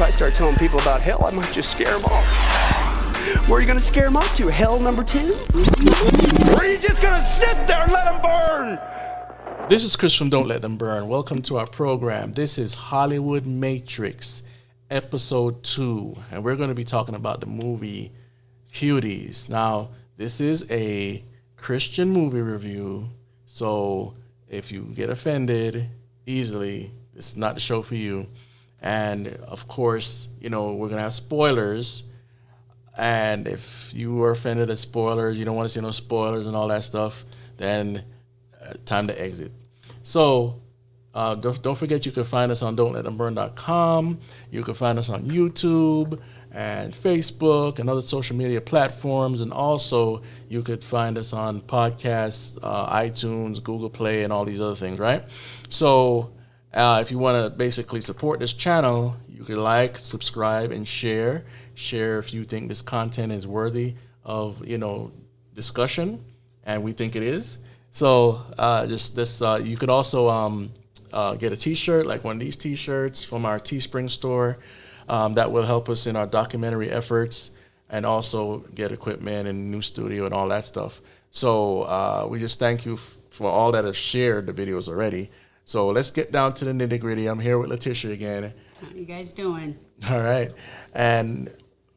I start telling people about hell, I might just scare them off. Where are you going to scare them off to? Hell number 2? Or are you just going to sit there and let them burn? This is Chris from Don't Let Them Burn. Welcome to our program. This is Hollywood Matrix, episode 2. And we're going to be talking about the movie Cuties. Now, this is a Christian movie review. So if you get offended easily, this is not the show for you. And of course, you know, we're going to have spoilers. And if you are offended at spoilers, you don't want to see no spoilers and all that stuff, then time to exit. So don't forget you can find us on dontletthemburn.com. You can find us on YouTube and Facebook and other social media platforms. And also you could find us on podcasts, iTunes, Google Play, and all these other things, right? So if you want to basically support this channel, you can like, subscribe, and share. Share if you think this content is worthy of, you know, discussion, and we think it is. So you could also get a T-shirt, like one of these T-shirts from our Teespring store. That will help us in our documentary efforts, and also get equipment and new studio and all that stuff. So we just thank you for all that have shared the videos already. So let's get down to the nitty gritty. I'm here with Letitia again. How you guys doing? All right. And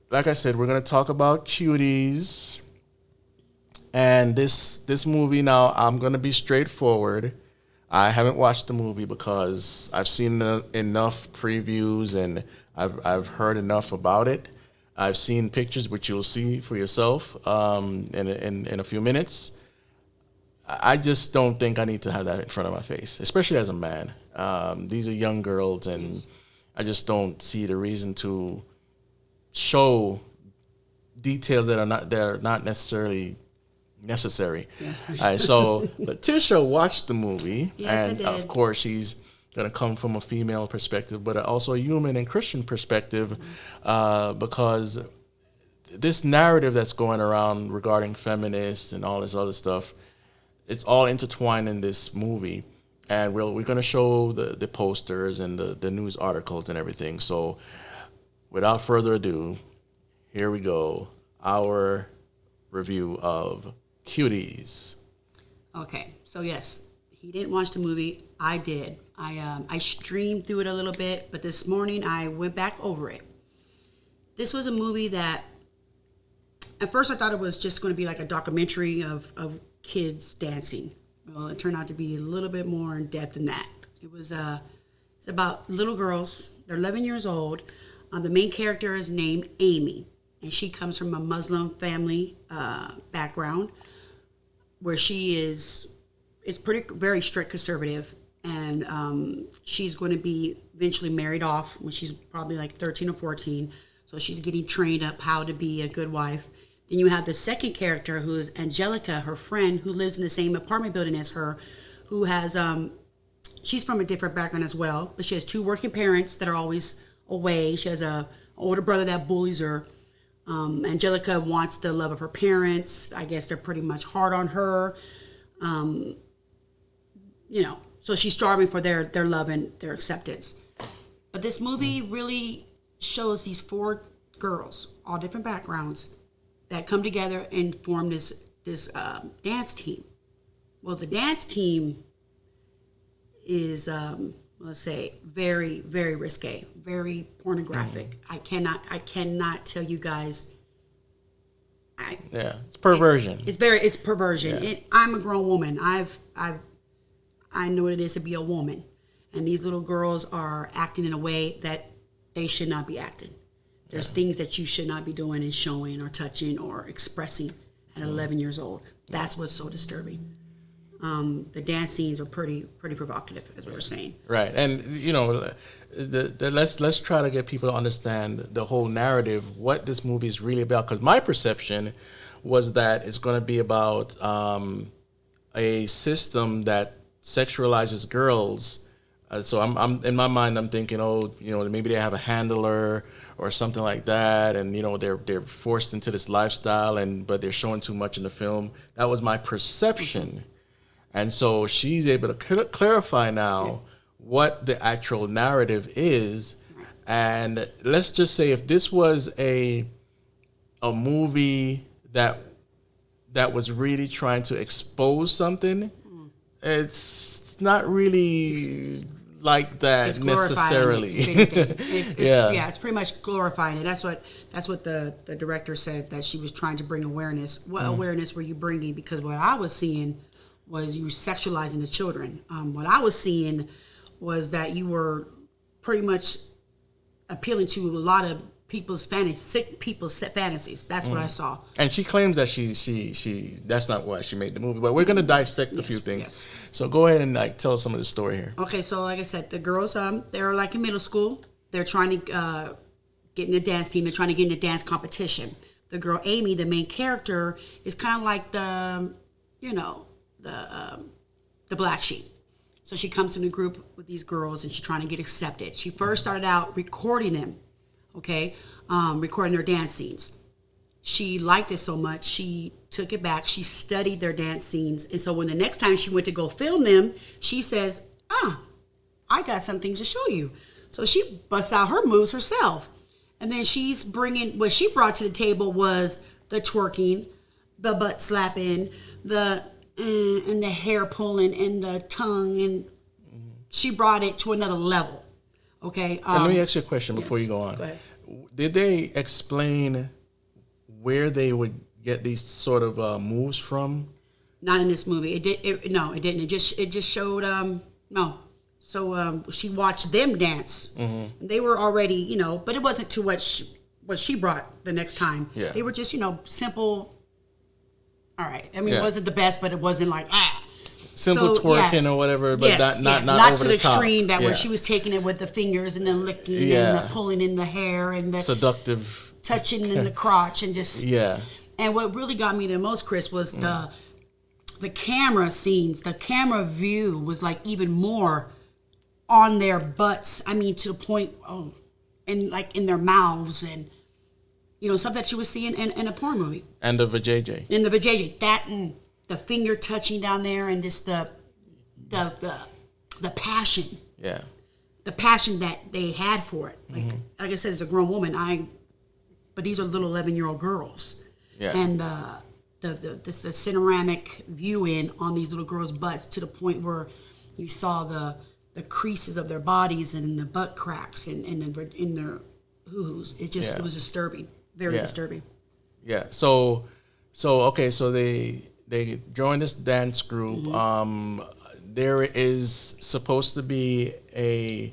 like I said, we're going to talk about Cuties. And this movie, now I'm going to be straightforward. I haven't watched the movie because I've seen enough previews and I've heard enough about it. I've seen pictures, which you'll see for yourself in a few minutes. I just don't think I need to have that in front of my face, especially as a man. These are young girls, and I just don't see the reason to show details that are not necessarily necessary. Yeah. So Letitia watched the movie, yes, and I did. Of course she's going to come from a female perspective, but also a human and Christian perspective, because this narrative that's going around regarding feminists and all this other stuff, it's all intertwined in this movie. And we're going to show the posters and the news articles and everything. So without further ado, here we go. Our review of Cuties. Okay, so yes, he didn't watch the movie. I did. I streamed through it a little bit, but this morning I went back over it. This was a movie that, at first I thought it was just going to be like a documentary of kids dancing. Well, it turned out to be a little bit more in depth than that. It's about little girls. They're 11 years old. The main character is named Amy, and she comes from a Muslim family background, where she is very strict conservative, and she's going to be eventually married off when she's probably like 13 or 14. So she's getting trained up how to be a good wife. Then you have the second character, who is Angelica, her friend, who lives in the same apartment building as her, who has, she's from a different background as well, but she has 2 working parents that are always away. She has an older brother that bullies her. Angelica wants the love of her parents. I guess they're pretty much hard on her. So she's starving for their love and their acceptance. But this movie really shows these 4 girls, all different backgrounds, that come together and form this dance team. Well, the dance team is, let's say, very, very risque, very pornographic. I cannot tell you guys. It's perversion. It's perversion. Yeah. I'm a grown woman. I know what it is to be a woman, and these little girls are acting in a way that they should not be acting. There's things that you should not be doing and showing or touching or expressing at 11 years old. That's what's so disturbing. The dance scenes are pretty provocative, as we were saying. Right, and let's try to get people to understand the whole narrative, what this movie is really about. Because my perception was that it's going to be about a system that sexualizes girls. So I'm in my mind, I'm thinking, maybe they have a handler or something like that, and they're forced into this lifestyle, but they're showing too much in the film. That was my perception, and so she's able to clarify now what the actual narrative is, And let's just say if this was a movie that was really trying to expose something, it's not really like that It's necessarily. It's pretty much glorifying it. That's what the director said, that she was trying to bring awareness. What awareness were you bringing? Because what I was seeing was you sexualizing the children. What I was seeing was that you were pretty much appealing to a lot of people's fantasies, sick people's fantasies. That's what I saw. And she claims that she that's not why she made the movie. But we're going to dissect a few things. Yes. So go ahead and like tell us some of the story here. Okay, so like I said, the girls they're like in middle school. They're trying to get in a dance team. They're trying to get in a dance competition. The girl Amy, the main character, is kind of like the black sheep. So she comes in a group with these girls and she's trying to get accepted. She first started out recording them, recording their dance scenes. She liked it so much, she took it back. She studied their dance scenes. And so when the next time she went to go film them, she says, I got some things to show you. So she busts out her moves herself. And then she's bringing, what she brought to the table was the twerking, the butt slapping, and the hair pulling and the tongue, and she brought it to another level. Okay. And let me ask you a question before you go on. Go ahead. Did they explain where they would get these sort of moves from? Not in this movie. It didn't. It just showed. No. So she watched them dance. And they were already, but it wasn't to what she brought the next time. Yeah. They were just, simple. All right. I mean, it wasn't the best, but it wasn't like simple twerking or whatever, but not over to the top. extreme that where she was taking it with the fingers and then licking and the pulling in the hair and the seductive touching in the crotch and just And what really got me the most, Chris, was the camera scenes. The camera view was like even more on their butts. I mean, to the point, and like in their mouths and. Something that you would see in a porn movie. And the vajayjay. In the vajayjay. That and the finger touching down there and just the passion. Yeah. The passion that they had for it. Like I said, as a grown woman, but these are little 11-year-old girls. Yeah. And the panoramic view in on these little girls' butts to the point where you saw the creases of their bodies and the butt cracks and in their hoo-hoos. It was disturbing. Very disturbing. Yeah. So they joined this dance group. There is supposed to be a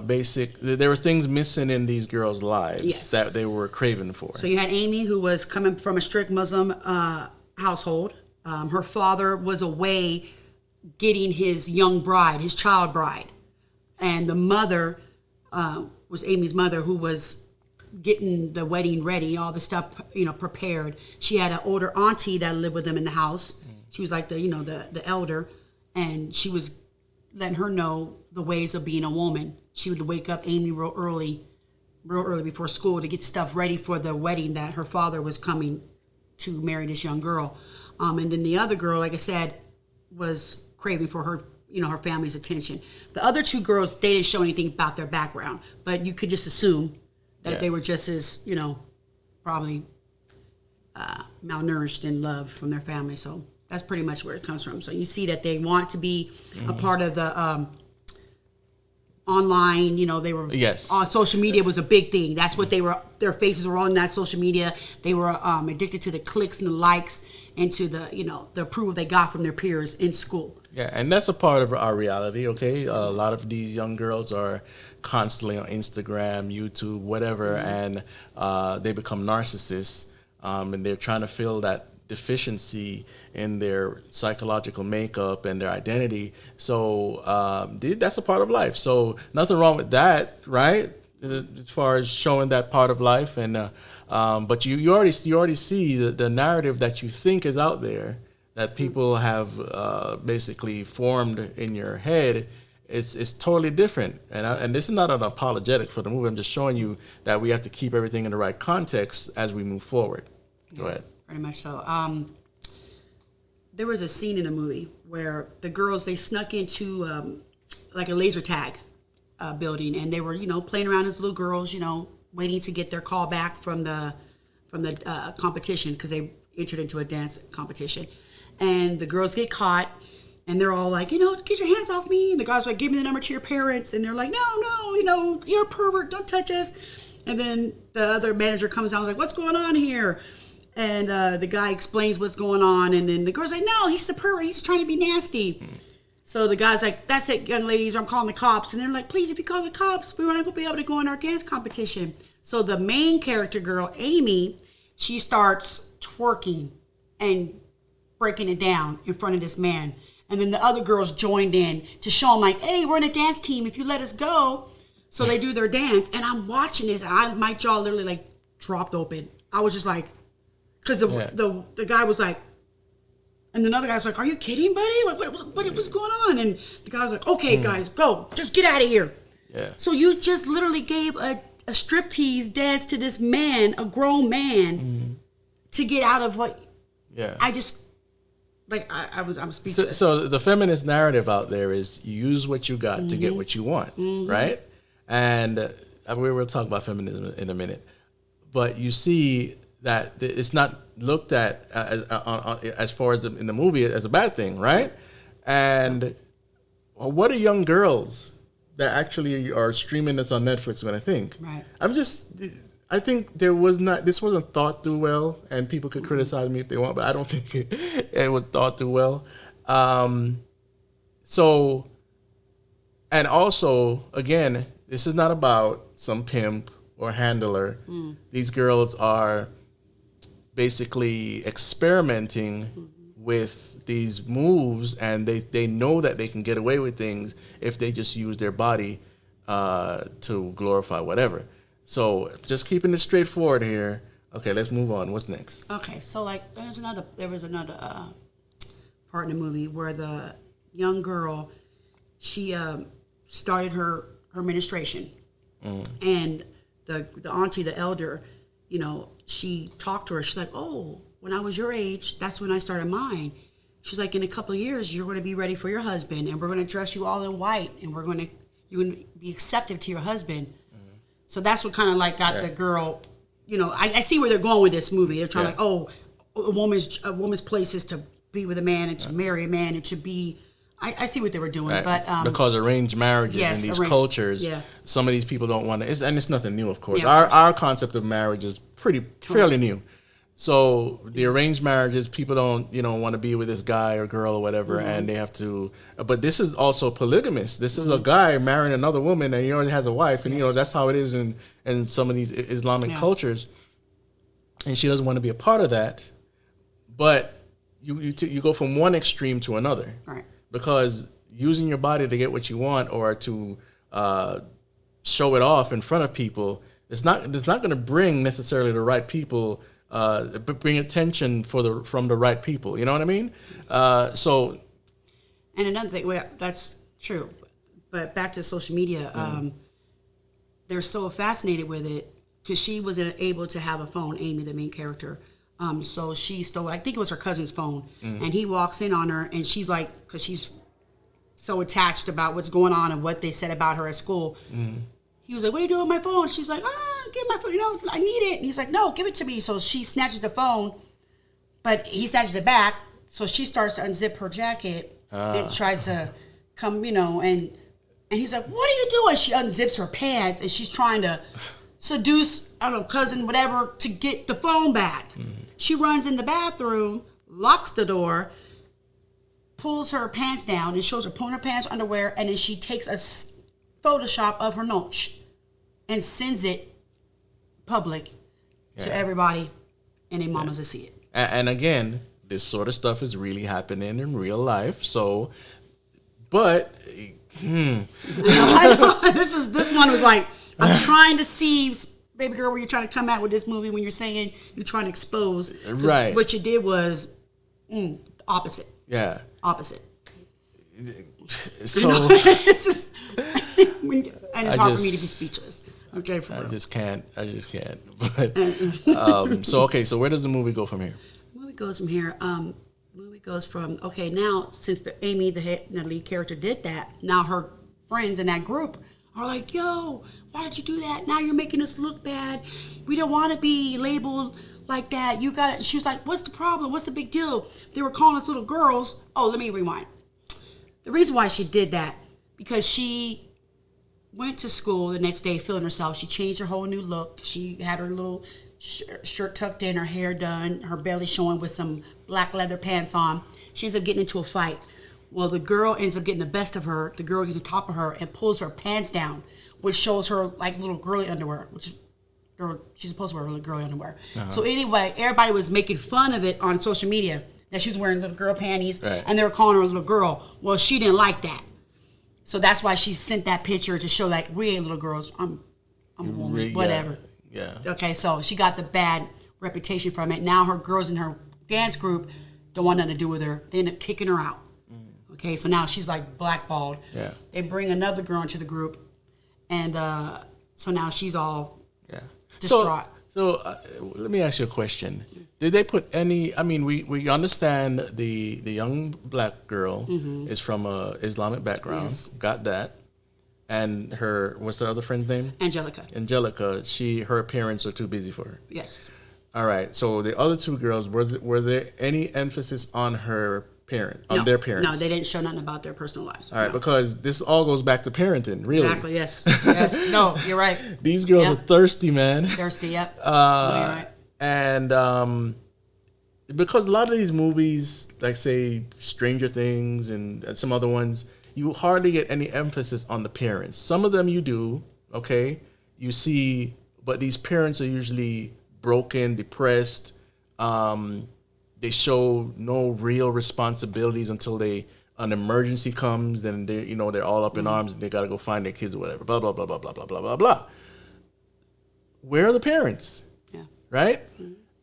basic. There were things missing in these girls' lives that they were craving for. So you had Amy, who was coming from a strict Muslim household. Her father was away getting his young bride, his child bride, and the mother was Amy's mother, who was getting the wedding ready, all the stuff, prepared. She had an older auntie that lived with them in the house. She was like the elder, and she was letting her know the ways of being a woman. She would wake up Amy real early before school to get stuff ready for the wedding that her father was coming to marry this young girl. And then the other girl, like I said, was craving for her, her family's attention. The other two girls, they didn't show anything about their background, but you could just assume that they were just as, probably malnourished and loved from their family. So that's pretty much where it comes from. So you see that they want to be a part of the online, they were on social media was a big thing. That's what their faces were on that social media. They were addicted to the clicks and the likes and to the, the approval they got from their peers in school. Yeah, and that's a part of our reality, okay? A lot of these young girls are constantly on Instagram, YouTube, whatever, and they become narcissists, and they're trying to fill that deficiency in their psychological makeup and their identity. So that's a part of life. So nothing wrong with that, right? As far as showing that part of life, and but you already see the narrative that you think is out there that people have basically formed in your head. It's totally different, and this is not an apologetic for the movie. I'm just showing you that we have to keep everything in the right context as we move forward. Go ahead. Very much so. There was a scene in the movie where the girls, they snuck into like a laser tag building, and they were, playing around as little girls, waiting to get their call back from the competition because they entered into a dance competition. And the girls get caught, and they're all like, get your hands off me. And the guys are like, give me the number to your parents. And they're like, no, you're a pervert. Don't touch us. And then the other manager comes out and is like, what's going on here? And the guy explains what's going on. And then the girl's like, no, he's a pervert. He's trying to be nasty. So the guy's like, that's it, young ladies, I'm calling the cops. And they're like, please, if you call the cops, we want to be able to go in our dance competition. So the main character girl, Amy, she starts twerking and breaking it down in front of this man. And then the other girls joined in to show him like, hey, we're in a dance team. If you let us go. So they do their dance. And I'm watching this, and my jaw literally like dropped open. I was just like, because the guy was like, and another guy's like, are you kidding, buddy? What's going on? And the guy's like, okay, guys, go. Just get out of here. Yeah. So you just literally gave a striptease dance to this man, a grown man, to get out of what... Yeah. I just... I'm speechless. So the feminist narrative out there is you use what you got to get what you want, right? And we will talk about feminism in a minute. But you see that it's not looked at as far as in the movie as a bad thing, right? And what are young girls that actually are streaming this on Netflix going to think? Right. I think this wasn't thought through well, and people could criticize me if they want, but I don't think it was thought through well. So, and also, again, this is not about some pimp or handler. These girls are basically experimenting with these moves, and they know that they can get away with things if they just use their body to glorify whatever. So just keeping it straightforward here. Okay, let's move on. What's next? Okay, so there was another part in the movie where the young girl, she started her menstruation, and the auntie, the elder, she talked to her. She's like, oh, when I was your age, that's when I started mine. She's like, in a couple of years, you're going to be ready for your husband, and we're going to dress you all in white, and you're going to be accepted to your husband. So that's what kind of got the girl, I see where they're going with this movie. They're trying a woman's place is to be with a man and to marry a man and to be, I see what they were doing. Right. But because arranged marriages in these cultures, some of these people don't want to, and it's nothing new, of course. Yeah, our concept of marriage is fairly new. So the arranged marriages, people don't, want to be with this guy or girl or whatever, and they have to. But this is also polygamous. This is a guy marrying another woman, and he already has a wife, and that's how it is in some of these Islamic cultures. And she doesn't want to be a part of that, but you go from one extreme to another, right? Because using your body to get what you want or to show it off in front of people, it's not going to bring necessarily the right people. Bring attention from the right people. You know what I mean? And another thing, that's true. But back to social media, they're so fascinated with it because she wasn't able to have a phone. Amy, the main character, so she stole. I think it was her cousin's phone, and he walks in on her, and she's like, because she's so attached about what's going on and what they said about her at school. He was like, what are you doing with my phone? She's like, give my phone, I need it. And he's like, no, give it to me. So she snatches the phone, but he snatches it back. So she starts to unzip her jacket and tries to come, and he's like, what are you doing? She unzips her pants and she's trying to seduce, I don't know, cousin, whatever, to get the phone back. She runs in the bathroom, locks the door, pulls her pants down and shows her pulling her pants, underwear, and then she takes a Photoshop of her notch and sends it public to everybody, and their mamas will see it. And again, this sort of stuff is really happening in real life. So, but I know. This one was like, I'm trying to see, baby girl, where you're trying to come out with this movie when you're saying you're trying to expose. Right. What you did was opposite. Yeah. Opposite. So it's just, and it's hard for me to be speechless. Okay, I just can't. But so where does the movie go from here? Movie goes from here. Movie goes from now since Amy, the lead character, did that. Now her friends in that group are like, yo, why did you do that? Now you're making us look bad. We don't want to be labeled like that. You got it. She was like, what's the problem? What's the big deal? They were calling us little girls. Oh, let me rewind. The reason why she did that, because she went to school the next day feeling herself. She changed her whole new look. She had her little shirt tucked in, her hair done, her belly showing with some black leather pants on. She ends up getting into a fight. Well, the girl ends up getting the best of her. The girl gets on top of her and pulls her pants down, which shows her like little girly underwear, which is, or she's supposed to wear little girly underwear. So anyway, everybody was making fun of it on social media that she was wearing little girl panties, and they were calling her a little girl. Well, she didn't like that. So that's why she sent that picture to show like, we ain't little girls. I'm a woman, whatever. Yeah. Okay, so she got the bad reputation from it. Now her girls in her dance group don't want nothing to do with her. They end up kicking her out. Okay, so now she's like blackballed. Yeah. They bring another girl into the group, and so now she's all distraught. So let me ask you a question. Did they put any? I mean, we understand the young black girl is from a Islamic background. Yes. Got that. And her, what's the other friend's name? Angelica. Her parents are too busy for her. Yes. All right. So the other two girls, were there any emphasis on her parent, on No. their parents? No, they didn't show nothing about their personal lives. All right, No. because this all goes back to parenting, really. Exactly. Yes. Yes. No, you're right. These girls Yep. are thirsty, man. Thirsty. Yep. No, you're right. And because a lot of these movies, like say Stranger Things and some other ones, you hardly get any emphasis on the parents. Some of them you do, okay? You see, but these parents are usually broken, depressed. They show no real responsibilities until an emergency comes, then they're all up in arms and they gotta go find their kids or whatever. Blah blah blah blah blah blah blah blah blah. Where are the parents? Yeah. Right?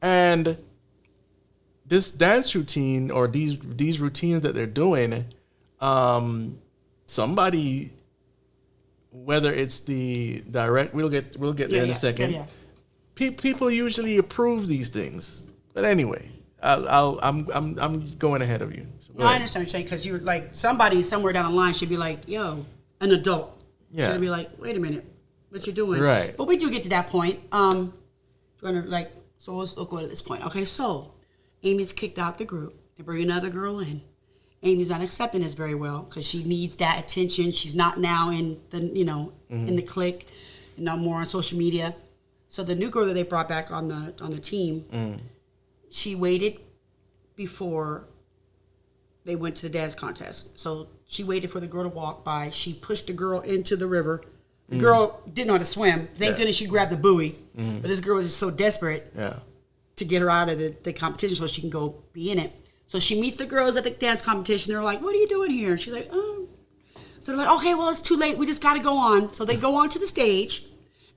And this dance routine or these routines that they're doing, somebody, whether it's the direct, we'll get there in a second. Yeah. People usually approve these things, but anyway, I'm going ahead of you. So No, I understand what you're saying, because you're like, somebody somewhere down the line should be like, yo, an adult. Yeah. Should be like, wait a minute, what you doing? Right. But we do get to that point. So let's go to this point. Okay, so Amy's kicked out the group. They bring another girl in. Amy's not accepting this very well because she needs that attention. She's not now in the in the clique, no more on social media. So the new girl that they brought back on the team, she waited before they went to the dance contest. So she waited for the girl to walk by. She pushed the girl into the river. The girl didn't know how to swim. Thank goodness she grabbed the buoy. But this girl was just so desperate to get her out of the competition so she can go be in it. So she meets the girls at the dance competition. They're like, what are you doing here? And she's like, oh. So they're like, okay, well, it's too late. We just got to go on. So they go on to the stage.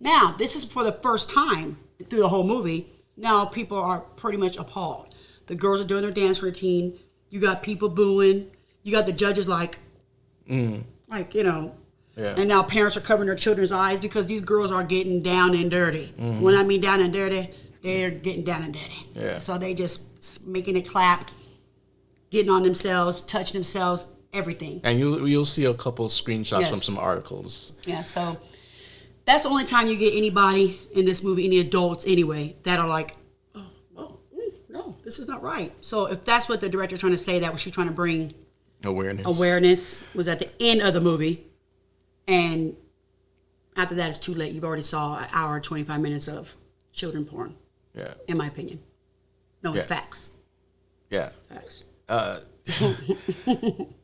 Now, this is for the first time through the whole movie. Now people are pretty much appalled. The girls are doing their dance routine. You got people booing. You got the judges like, Yeah. And now parents are covering their children's eyes because these girls are getting down and dirty. When I mean down and dirty, they're getting down and dirty. Yeah. So they just making it clap, getting on themselves, touching themselves, everything. And you'll see a couple screenshots Yes. from some articles. Yeah, so that's the only time you get anybody in this movie, any adults anyway, that are like, no, this is not right. So if that's what the director's trying to say, that was she trying to bring awareness was at the end of the movie. And after that, it's too late. You've already saw an hour and 25 minutes of children porn. Yeah. In my opinion. No, it's Yeah. facts. Yeah. Facts.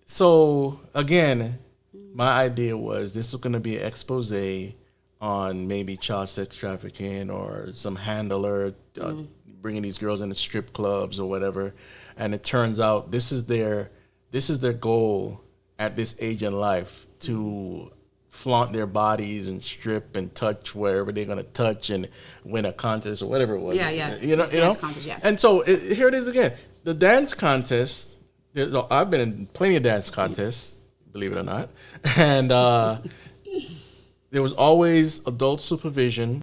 So again, my idea was this was going to be an expose on maybe child sex trafficking or some handler bringing these girls into strip clubs or whatever, and it turns out this is their goal at this age in life, to flaunt their bodies and strip and touch wherever they're going to touch and win a contest or whatever it was. Yeah. Dance contest, yeah. And so here it is again. The dance contest, I've been in plenty of dance contests, believe it or not. And there was always adult supervision.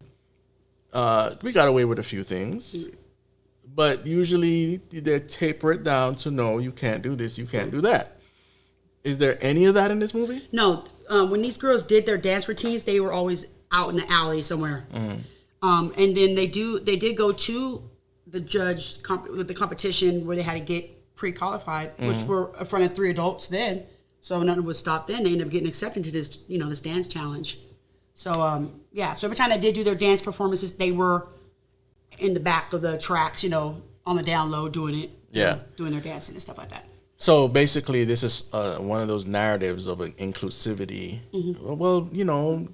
We got away with a few things. But usually they taper it down to, no, you can't do this, you can't do that. Is there any of that in this movie? No, when these girls did their dance routines, they were always out in the alley somewhere. And then they did go to the judge with the competition where they had to get pre-qualified, which were in front of 3 adults then. So nothing would stop then. They ended up getting accepted to this, this dance challenge. So so every time they did do their dance performances, they were in the back of the tracks, on the down low doing it. Doing their dancing and stuff like that. So basically, this is one of those narratives of inclusivity. Well,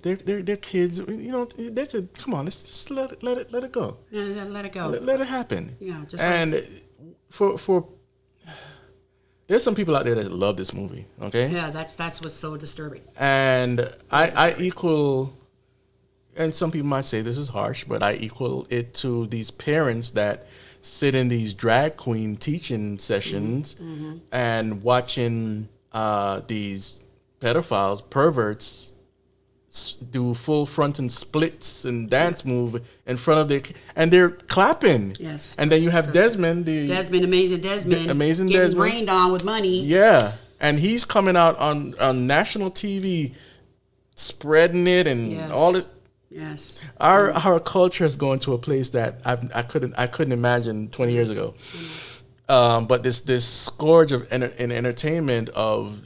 they're kids. They could come on. Let's just let it go. Yeah, let it go. Let it happen. Yeah, for there's some people out there that love this movie. Okay. Yeah, that's what's so disturbing. And I equal, and some people might say this is harsh, but I equal it to these parents that sit in these drag queen teaching sessions and watching these pedophiles, perverts, do full front and splits and dance move in front of and they're clapping. Yes. And then you have Desmond, amazing Desmond, getting Desmond, rained on with money. Yeah, and he's coming out on national TV, spreading it and all it. Yes. Our culture is going to a place that I couldn't imagine 20 years ago. But this scourge of entertainment of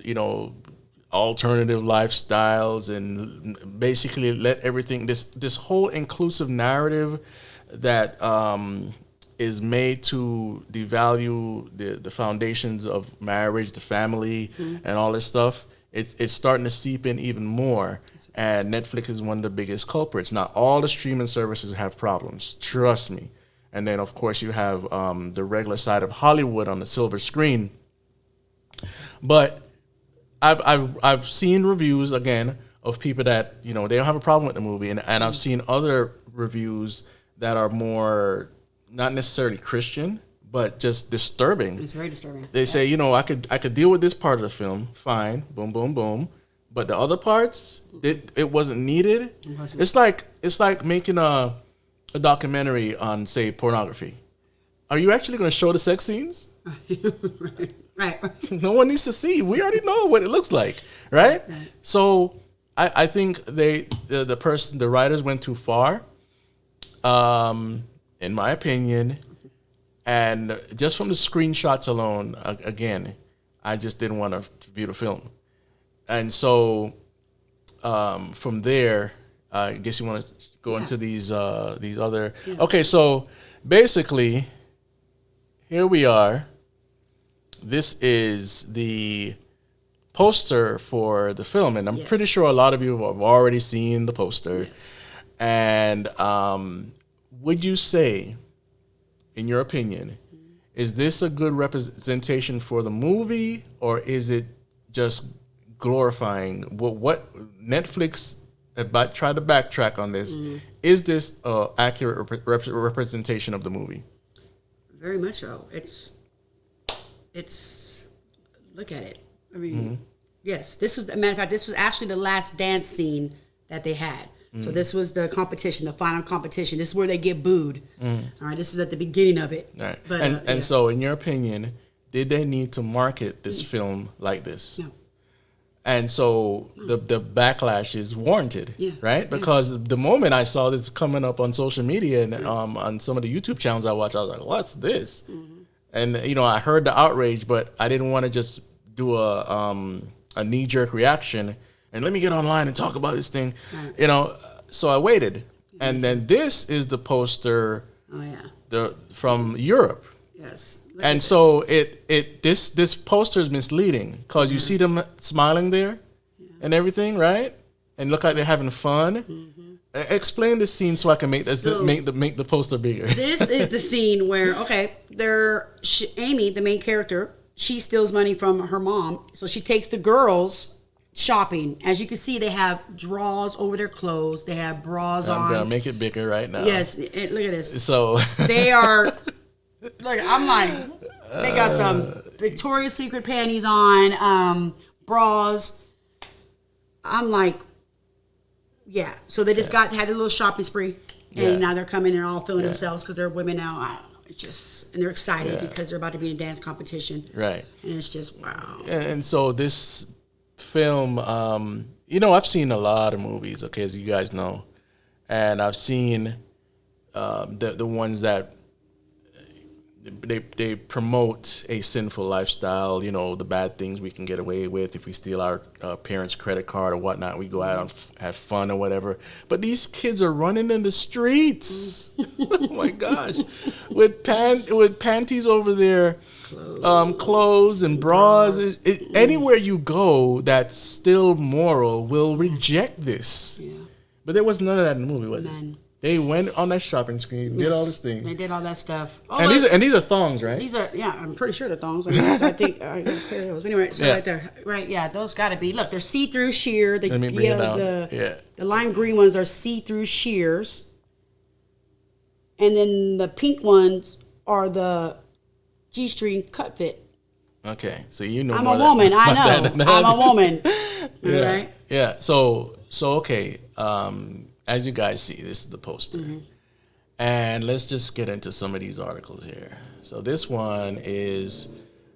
alternative lifestyles and basically let everything this whole inclusive narrative that is made to devalue the foundations of marriage, the family, and all this stuff. It's starting to seep in even more. And Netflix is one of the biggest culprits. Now, all the streaming services have problems. Trust me. And then, of course, you have the regular side of Hollywood on the silver screen. But I've seen reviews, again, of people that, they don't have a problem with the movie. And I've seen other reviews that are more, not necessarily Christian, but just disturbing. It's very disturbing. They say, I could deal with this part of the film. Fine. Boom, boom, boom. But the other parts, it wasn't needed. It's like making a documentary on, say, pornography. Are you actually going to show the sex scenes? Right. No one needs to see. We already know what it looks like, right? So I think the writers went too far, in my opinion. And just from the screenshots alone, again, I just didn't want to view the film. And so from there, I guess you want to go into these other. Yeah. Okay, so basically, here we are. This is the poster for the film, and I'm pretty sure a lot of you have already seen the poster. Yes. And would you say, in your opinion, is this a good representation for the movie, or is it just glorifying what Netflix tried to backtrack on this? Is this an accurate representation of the movie? Very much so. It's look at it. I mean, yes, this was, as a matter of fact, this was actually the last dance scene that they had. So this was the competition, the final competition. This is where they get booed. All right, this is at the beginning of it. All right. But, so, in your opinion, did they need to market this film like this? No. And so the backlash is warranted, right? Because the moment I saw this coming up on social media and on some of the YouTube channels I watch, I was like, what's this? And, I heard the outrage, but I didn't want to just do a knee-jerk reaction and let me get online and talk about this thing, So I waited. And then this is the poster from Europe. Yes. And so this poster is misleading because you see them smiling there and everything, right? And look like they're having fun. Explain this scene so I can make the poster bigger. This is the scene where Amy, the main character, she steals money from her mom, so she takes the girls shopping. As you can see, they have drawers over their clothes. They have bras on. I'm gonna make it bigger right now. Yes, look at this. So they are. Look, I'm like, they got some Victoria's Secret panties on, bras. I'm like, so they just had a little shopping spree, and now they're coming. They're all feeling themselves because they're women now. it's just, and they're excited Yeah. because they're about to be in a dance competition. Right. And it's just, wow. And so this film, you know, I've seen a lot of movies, okay, as you guys know, and I've seen the ones that they promote a sinful lifestyle, you know, the bad things we can get away with if we steal our parents' credit card or whatnot. We go out and have fun or whatever. But these kids are running in the streets. Oh my gosh, with panties over their clothes and bras. Anywhere you go that's still moral will reject this. Yeah. But there was none of that in the movie, was None. it? They went on that shopping spree, did all this thing. They did all that stuff. And these are thongs, right? These are, yeah, I'm pretty sure they're thongs. I think, anyway, so Yeah. right there, right, yeah, those got to be. Look, they're see-through sheer. Let me bring it down. The lime green ones are see-through sheers, and then the pink ones are the G-string cut fit. Okay, so you know. I'm more a woman. I that- know. I'm a woman. Yeah, Right? yeah. So okay. As you guys see, this is the poster, and let's just get into some of these articles here. So this one is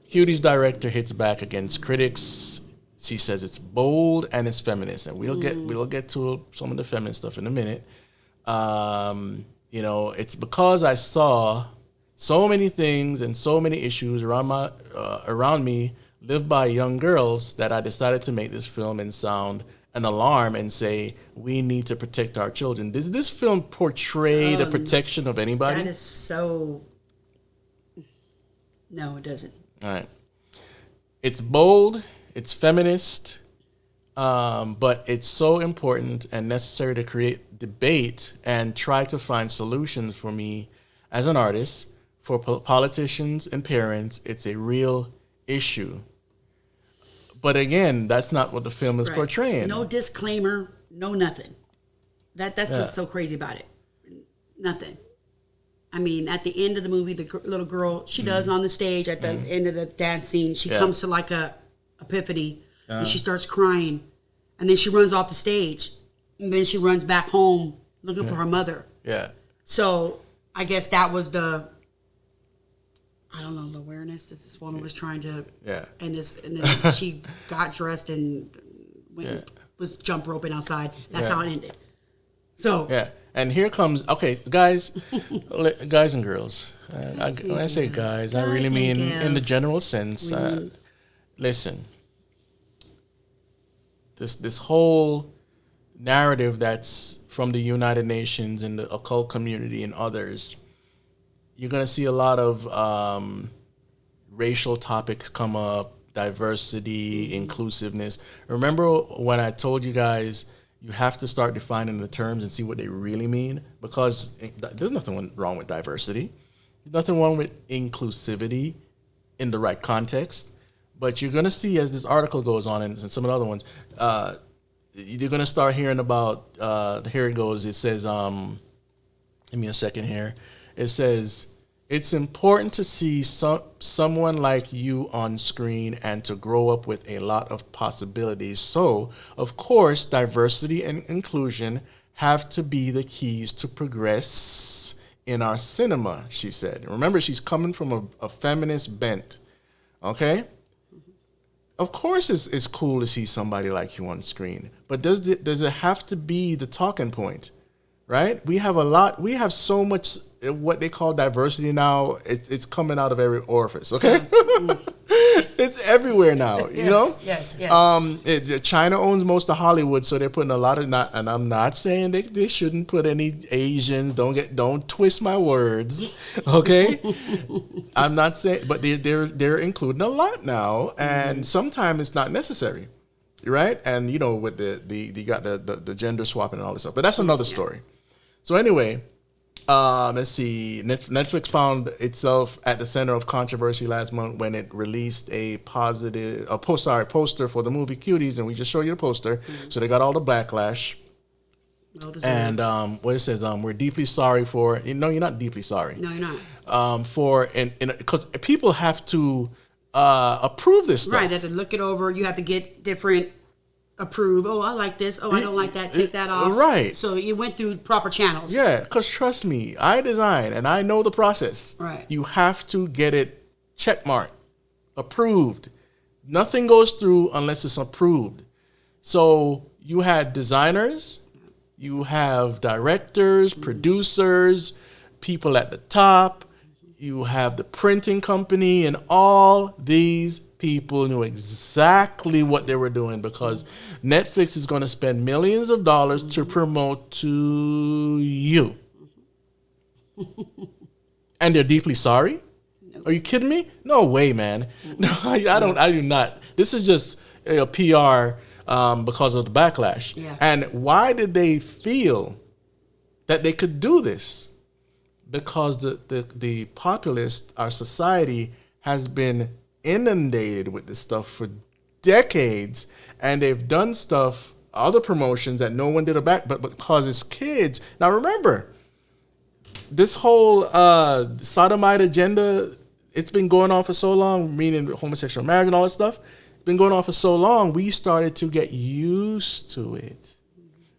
Cuties director hits back against critics. She says it's bold and it's feminist, and we'll get to some of the feminist stuff in a minute. You know, it's because I saw so many things and so many issues around me lived by young girls that I decided to make this film and sound an alarm and say we need to protect our children. Does this film portray the protection of anybody? That is so. No, it doesn't. All right. It's bold, it's feminist, but it's so important and necessary to create debate and try to find solutions for me as an artist, for politicians and parents. It's a real issue. But again, that's not what the film is portraying. No disclaimer, no nothing. That's what's so crazy about it. Nothing. I mean, at the end of the movie, the little girl, she does on the stage at the end of the dance scene, she comes to like a epiphany, and she starts crying, and then she runs off the stage, and then she runs back home looking for her mother. Yeah. So I guess that was the, I don't know, the awareness this woman was trying to, and then she got dressed and was jump roping outside. That's how it ended. So and here comes guys, guys and girls. When I say guys, I really mean in the general sense. Listen, this whole narrative that's from the United Nations and the occult community and others. You're going to see a lot of racial topics come up, diversity, inclusiveness. Remember when I told you guys you have to start defining the terms and see what they really mean? Because there's nothing wrong with diversity. There's nothing wrong with inclusivity in the right context. But you're going to see as this article goes on and some of the other ones, you're going to start hearing about, here it goes, it says, give me a second here. It says, it's important to see someone like you on screen and to grow up with a lot of possibilities. So, of course, diversity and inclusion have to be the keys to progress in our cinema, she said. Remember, she's coming from a feminist bent, okay? Of course it's cool to see somebody like you on screen, but does it have to be the talking point? Right? We have so much what they call diversity now. It's coming out of every orifice, okay? It's everywhere now, you know? Yes. China owns most of Hollywood, so they're putting a lot of, and I'm not saying they shouldn't put any Asians, don't twist my words, okay? I'm not saying, but they're including a lot now, and sometimes it's not necessary. Right? And you know, with you got the gender swapping and all this stuff. But that's another story. So anyway, let's see. Netflix found itself at the center of controversy last month when it released a poster for the movie Cuties, and we just showed you the poster. So they got all the backlash. And what it says, we're deeply sorry for. No, you're not deeply sorry. No, you're not. Because people have to approve this stuff. Right, they have to look it over. You have to get different approve. Oh, I like this. Oh, I don't like that. Take that off. Right. So you went through proper channels. Yeah, because trust me, I design and I know the process. Right. You have to get it checkmarked, approved. Nothing goes through unless it's approved. So you had designers, you have directors, producers, people at the top, you have the printing company, and all these people knew exactly what they were doing because Netflix is going to spend millions of dollars to promote to you. And they're deeply sorry? Are you kidding me? No way, man. No, I do not. This is just a PR because of the backlash. Yeah. And why did they feel that they could do this? Because the populace, our society, has been inundated with this stuff for decades, and they've done stuff, other promotions that no one did but because it's kids. Now remember, this whole sodomite agenda, it's been going on for so long, meaning homosexual marriage and all that stuff, it's been going on for so long, we started to get used to it.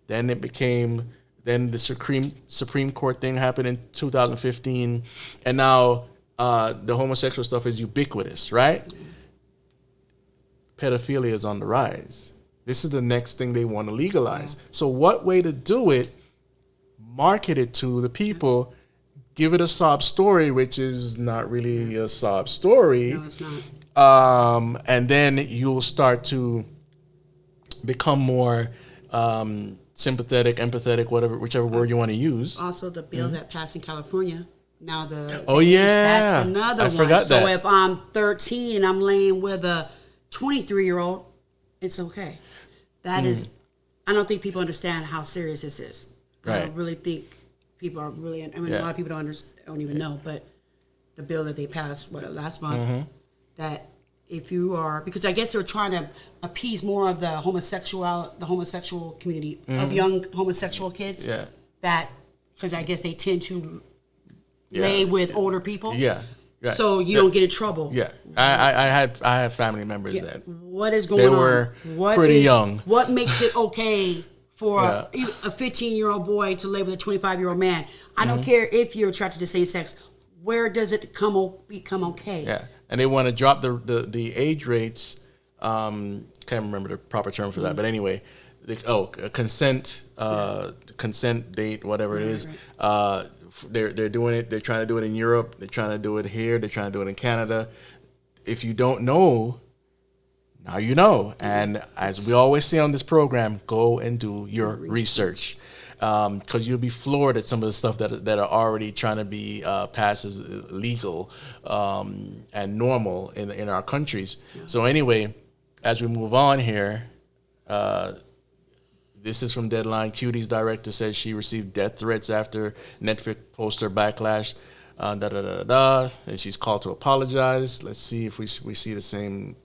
Then it became, then the Supreme Court thing happened in 2015, and now the homosexual stuff is ubiquitous, right? Pedophilia is on the rise. This is the next thing they want to legalize. So what way to do it? Market it to the people, give it a sob story, which is not really a sob story. No, it's not. And then you'll start to become more sympathetic, empathetic, whichever word you want to use. Also, the bill that passed in California. Now that's another I one. forgot so that. if I'm 13 and I'm laying with a 23-year-old, it's okay. That is, I don't think people understand how serious this is. I Right. don't really think people are really. I mean, a lot of people don't even know. But the bill that they passed last month, that if you are, because I guess they're trying to appease more of the homosexual community of young homosexual kids. Yeah. That because I guess they tend to lay with older people. Yeah. Right. So you don't get in trouble. Yeah. I had family members that What is going they on? were What pretty is- young. What makes it okay for Yeah. a 15-year-old boy to lay with a 25-year-old man? I don't Mm-hmm. care if you're attracted to same sex. Where does it become okay? Yeah, and they want to drop the age rates. Can't remember the proper term for that, but anyway, consent date, whatever it is. Right. They're doing it. They're trying to do it in Europe. They're trying to do it here. They're trying to do it in Canada. If you don't know, now you know. And as we always say on this program, go and do your research. Because you'll be floored at some of the stuff that are already trying to be passed as legal and normal in our countries. Yeah. So anyway, as we move on here, this is from Deadline. Cuties director says she received death threats after Netflix poster backlash. And she's called to apologize. Let's see if we see the same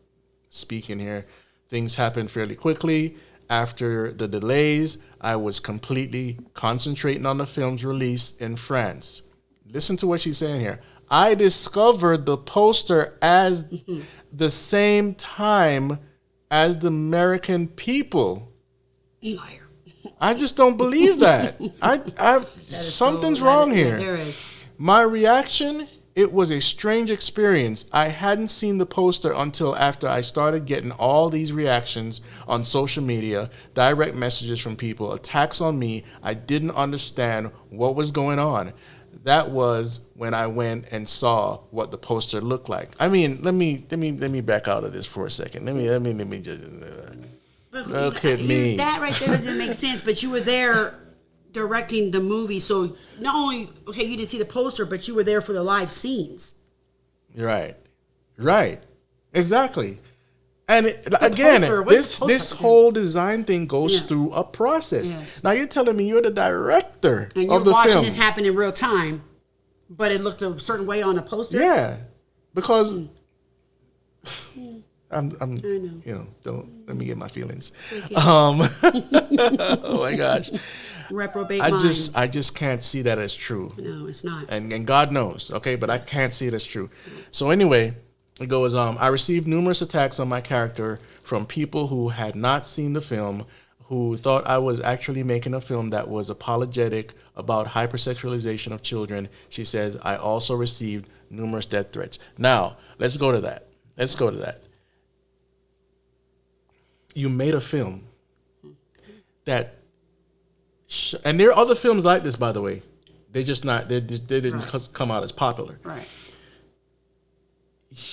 speaking here. Things happened fairly quickly. After the delays, I was completely concentrating on the film's release in France. Listen to what she's saying here. I discovered the poster as the same time as the American people. Liar. I just don't believe that. Something's wrong here. There is. My reaction, it was a strange experience. I hadn't seen the poster until after I started getting all these reactions on social media, direct messages from people, attacks on me. I didn't understand what was going on. That was when I went and saw what the poster looked like. I mean, let me back out of this for a second. Let me just look at me. That right there doesn't make sense. But you were there directing the movie, so not only you didn't see the poster, but you were there for the live scenes. Right, exactly. And again, this whole design thing goes through a process. Yes. Now you're telling me you're the director and of the film. You're watching this happen in real time, but it looked a certain way on the poster. Yeah, because I'm I know. Don't let me get my feelings. Oh my gosh. Reprobate I mind. just can't see that as true. No, it's not. And God knows, okay, but I can't see it as true. So anyway, it goes, I received numerous attacks on my character from people who had not seen the film, who thought I was actually making a film that was apologetic about hypersexualization of children. She says, I also received numerous death threats. Now, let's go to that. You made a film that, and there are other films like this, by the way. They didn't come out as popular. Right.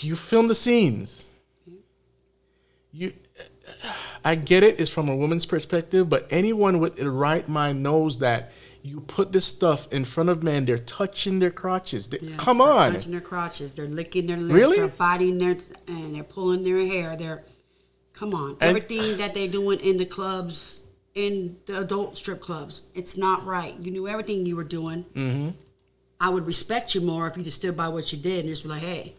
You filmed the scenes. I get it. It's from a woman's perspective, but anyone with the right mind knows that you put this stuff in front of men. They're touching their crotches. Come on. Touching their crotches. They're licking their lips. Really? They're biting and they're pulling their hair. Come on. Everything that they're doing in the clubs, in the adult strip clubs, it's not right. You knew everything you were doing. Mm-hmm. I would respect you more if you just stood by what you did and just be like, hey,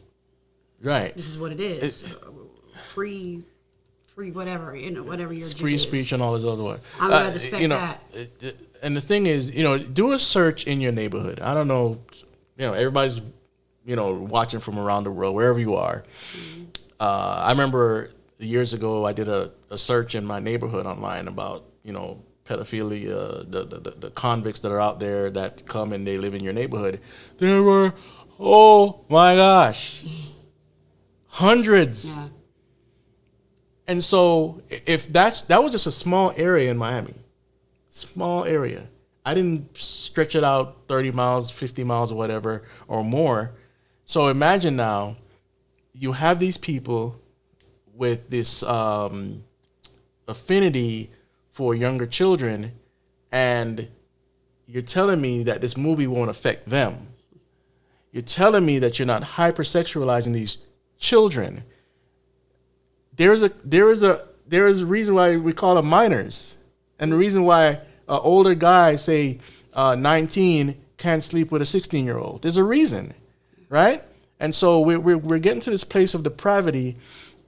right, this is what it is. Free whatever, whatever your free speech and all this other one. I would respect that. And the thing is, do a search in your neighborhood. I don't know, everybody's, watching from around the world, wherever you are. Mm-hmm. I remember years ago, I did a search in my neighborhood online about, pedophilia, the convicts that are out there that come and they live in your neighborhood. There were, oh my gosh, hundreds. Yeah. And so if that was just a small area in Miami, small area. I didn't stretch it out 30 miles, 50 miles or whatever or more. So imagine now you have these people with this affinity for younger children, and you're telling me that this movie won't affect them. You're telling me that you're not hypersexualizing these children. There is a reason why we call them minors, and the reason why an older guy, say 19, can't sleep with a 16-year-old. There's a reason, right? And so we're getting to this place of depravity,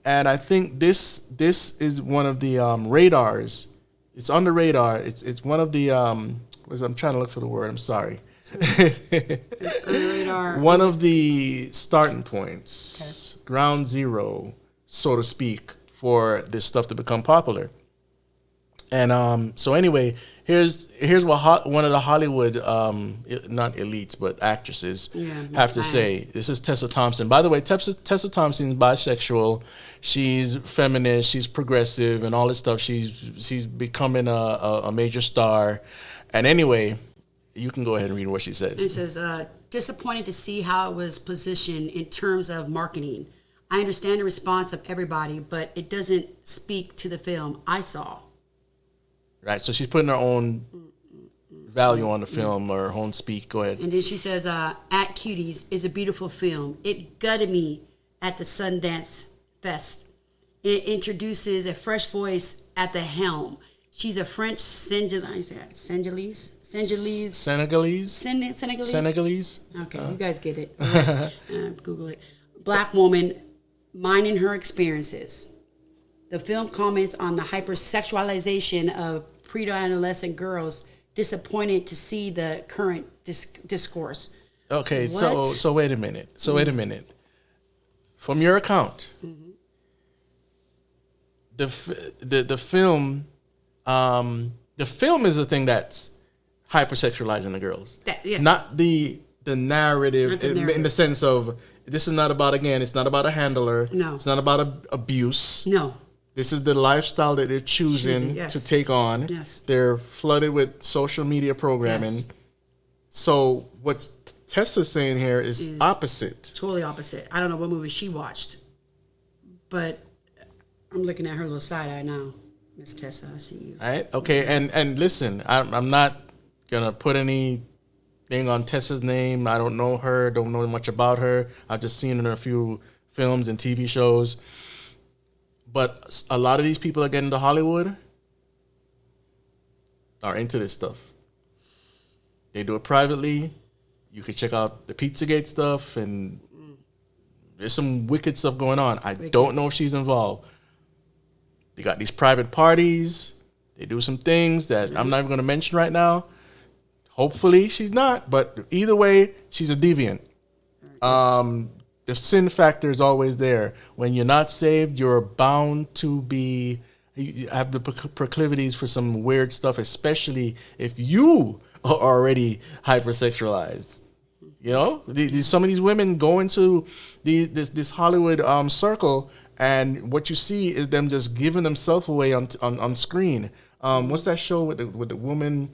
and I think this is one of the radars. It's on the radar. It's one of the I'm trying to look for the word. I'm sorry. On the radar. One of the starting points, okay. Ground zero, so to speak, for this stuff to become popular. And so anyway, here's what one of the Hollywood not elites but actresses have to say. This is Tessa Thompson. By the way, Tessa Thompson is bisexual. She's feminist. She's progressive and all this stuff. She's becoming a major star. And anyway, you can go ahead and read what she says. It says, disappointed to see how it was positioned in terms of marketing. I understand the response of everybody, but it doesn't speak to the film I saw. Right, so she's putting her own value on the film or her own speak. Go ahead. And then she says, At Cuties is a beautiful film. It gutted me at the Sundance Fest. It introduces a fresh voice at the helm. She's a French Senegalese. Okay, you guys get it. Right. Google it. Black woman minding her experiences. The film comments on the hypersexualization of pre-adolescent girls, disappointed to see the current discourse. Okay, so wait a minute. Wait a minute. From your account, the film is the thing that's hypersexualizing the girls. Not the narrative, in the sense of this is not about, again, it's not about a handler. No. It's not about abuse. No. This is the lifestyle that they're choosing to take on. Yes. They're flooded with social media programming. Yes. So what Tessa's saying here is opposite. Totally opposite. I don't know what movie she watched, but I'm looking at her little side eye now. Miss Tessa, I see you. All right. Okay. And listen, I'm not going to put anything on Tessa's name. I don't know her. Don't know much about her. I've just seen her in a few films and TV shows. But a lot of these people that get into Hollywood are into this stuff. They do it privately. You can check out the Pizzagate stuff, and there's some wicked stuff going on. I don't know if she's involved. They got these private parties. They do some things that I'm not even going to mention right now. Hopefully she's not, but either way, she's a deviant. the sin factor is always there. When you're not saved, you're bound to be, you have the proclivities for some weird stuff, especially if you are already hypersexualized. You know, some of these women go into this Hollywood circle, and what you see is them just giving themselves away on screen. What's that show with the woman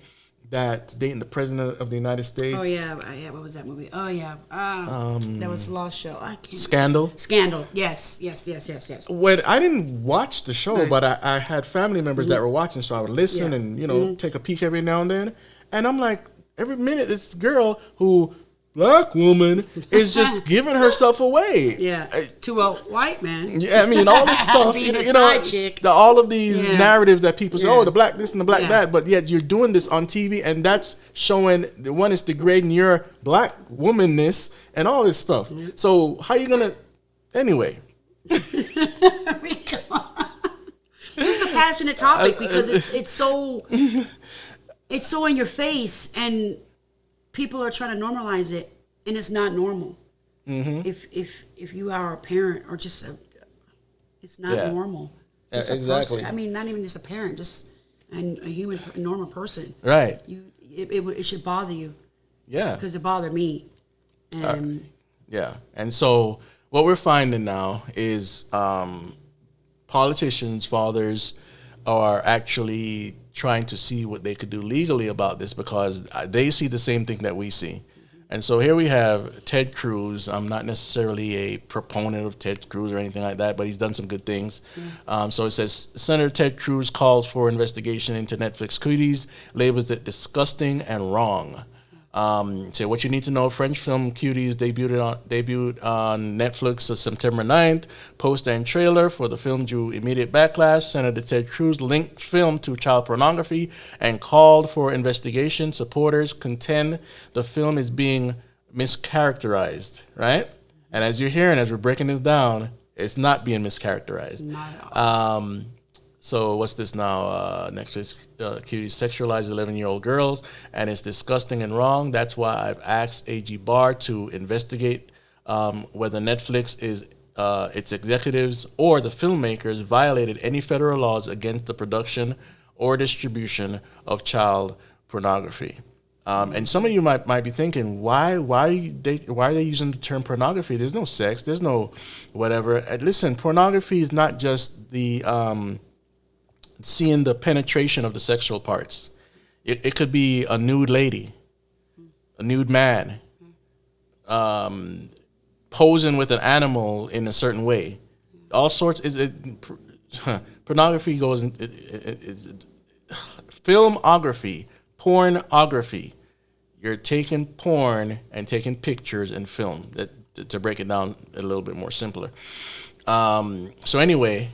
that's dating the president of the United States? Oh yeah, what was that movie? Oh yeah, that was a lost show. I can't. Scandal. Yes. When I didn't watch the show, Right. but I had family members that were watching, so I would listen and take a peek every now and then. And I'm like, every minute this girl who black woman is just giving herself away. Yeah, to a white man. Yeah, I mean all this stuff. Being a side chick. All of these Yeah. narratives that people say, Yeah. oh, the black this and the black Yeah. that, but yet you're doing this on TV, and that's showing the one is degrading your black womanness and all this stuff. So how you gonna? Anyway, This is a passionate topic because it's so in your face, and people are trying to normalize it, and it's not normal. Mm-hmm. If you are a parent or just it's not Yeah. normal. Just a Exactly. person. I mean, not even just a parent, just a human, a normal person. right? It should bother you Yeah. because it bothered me. And Yeah. And so what we're finding now is politicians, fathers are actually trying to see what they could do legally about this because they see the same thing that we see. And so here we have Ted Cruz. I'm not necessarily a proponent of Ted Cruz or anything like that, but he's done some good things. So it says, Senator Ted Cruz calls for investigation into Netflix Cuties, labels it disgusting and wrong. So what you need to know, French film Cuties debuted on Netflix on September 9th. Poster and trailer for the film drew immediate backlash. Senator Ted Cruz linked film to child pornography and called for investigation. Supporters contend the film is being mischaracterized, right? And as you're hearing, as we're breaking this down, it's not being mischaracterized. not at all. So what's this now? Next is Cuties sexualize 11-year-old girls, and it's disgusting and wrong. That's why I've asked AG Barr to investigate whether Netflix is its executives or the filmmakers violated any federal laws against the production or distribution of child pornography. And some of you might be thinking, why are they using the term pornography? There's no sex, there's no whatever. Listen, pornography is not just the seeing the penetration of the sexual parts. It could be a nude lady, a nude man, posing with an animal in a certain way. All sorts. Pornography goes in filmography, pornography. You're taking porn and taking pictures and film. To break it down a little bit more simpler. So anyway,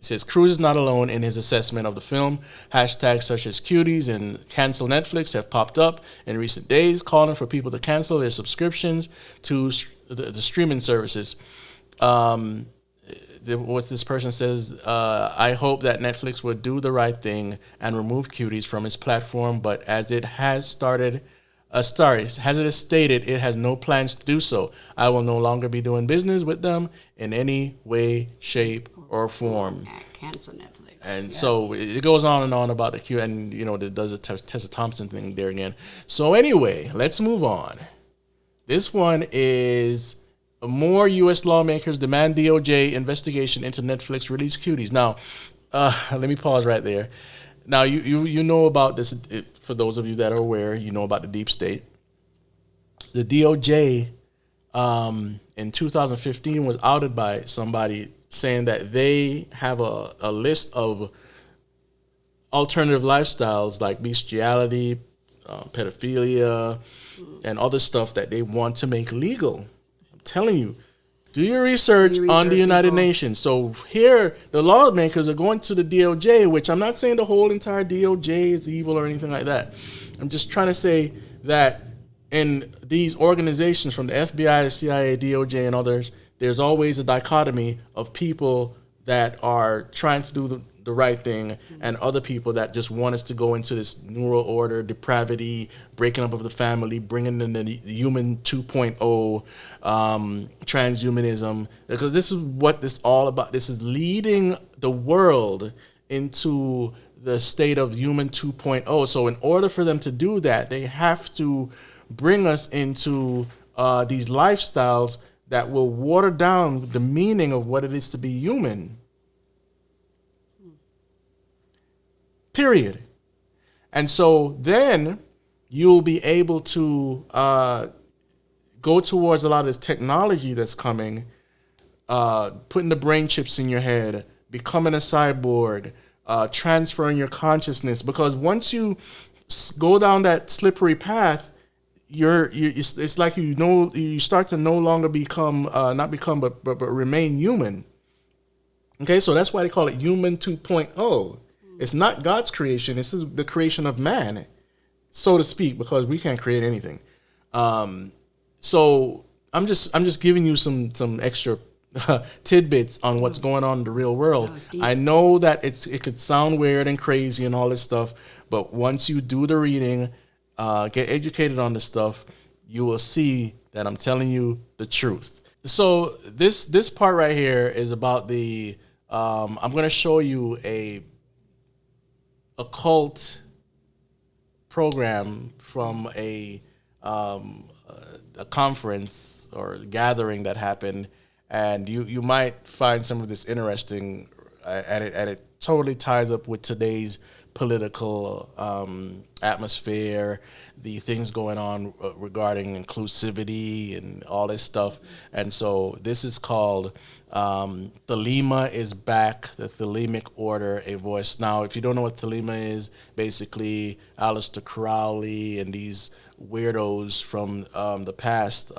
it says Cruz is not alone in his assessment of the film. Hashtags such as Cuties and cancel Netflix have popped up in recent days, calling for people to cancel their subscriptions to the streaming services. What this person says, I hope that Netflix would do the right thing and remove Cuties from its platform, but as it has stated, it has no plans to do so. I will no longer be doing business with them in any way, shape, or form. Cancel Netflix. And so it goes on and on about the Q, and it does a Tessa Thompson thing there again. So anyway, let's move on. This one is more U.S. lawmakers demand DOJ investigation into Netflix release Cuties. Now, let me pause right there. Now, you know about this, for those of you that are aware, you know about the deep state. The DOJ in 2015 was outed by somebody saying that they have a list of alternative lifestyles like bestiality, pedophilia, and other stuff that they want to make legal. I'm telling you. Do your research on the United Nations. So here, the lawmakers are going to the DOJ, which I'm not saying the whole entire DOJ is evil or anything like that. I'm just trying to say that in these organizations, from the FBI, the CIA, DOJ, and others, there's always a dichotomy of people that are trying to do the right thing, and other people that just want us to go into this neural order, depravity, breaking up of the family, bringing in the human 2.0, transhumanism, because this is what this all about. This is leading the world into the state of human 2.0. So in order for them to do that, they have to bring us into these lifestyles that will water down the meaning of what it is to be human. Period. And so then you'll be able to go towards a lot of this technology that's coming, putting the brain chips in your head, becoming a cyborg, transferring your consciousness. Because once you go down that slippery path, it's like you start to no longer become but remain human. Okay, so that's why they call it human 2.0. It's not God's creation. This is the creation of man, so to speak, because we can't create anything. So I'm just giving you some extra tidbits on what's going on in the real world. I know that it could sound weird and crazy and all this stuff, but once you do the reading, get educated on this stuff, you will see that I'm telling you the truth. So this part right here is about the I'm going to show you a occult program from a conference or gathering that happened, and you might find some of this interesting, and it totally ties up with today's political atmosphere, the things going on regarding inclusivity and all this stuff. And so this is called Thelema is Back, the Thelemic Order, a Voice. Now, if you don't know what Thelema is, basically Aleister Crowley and these weirdos from the past,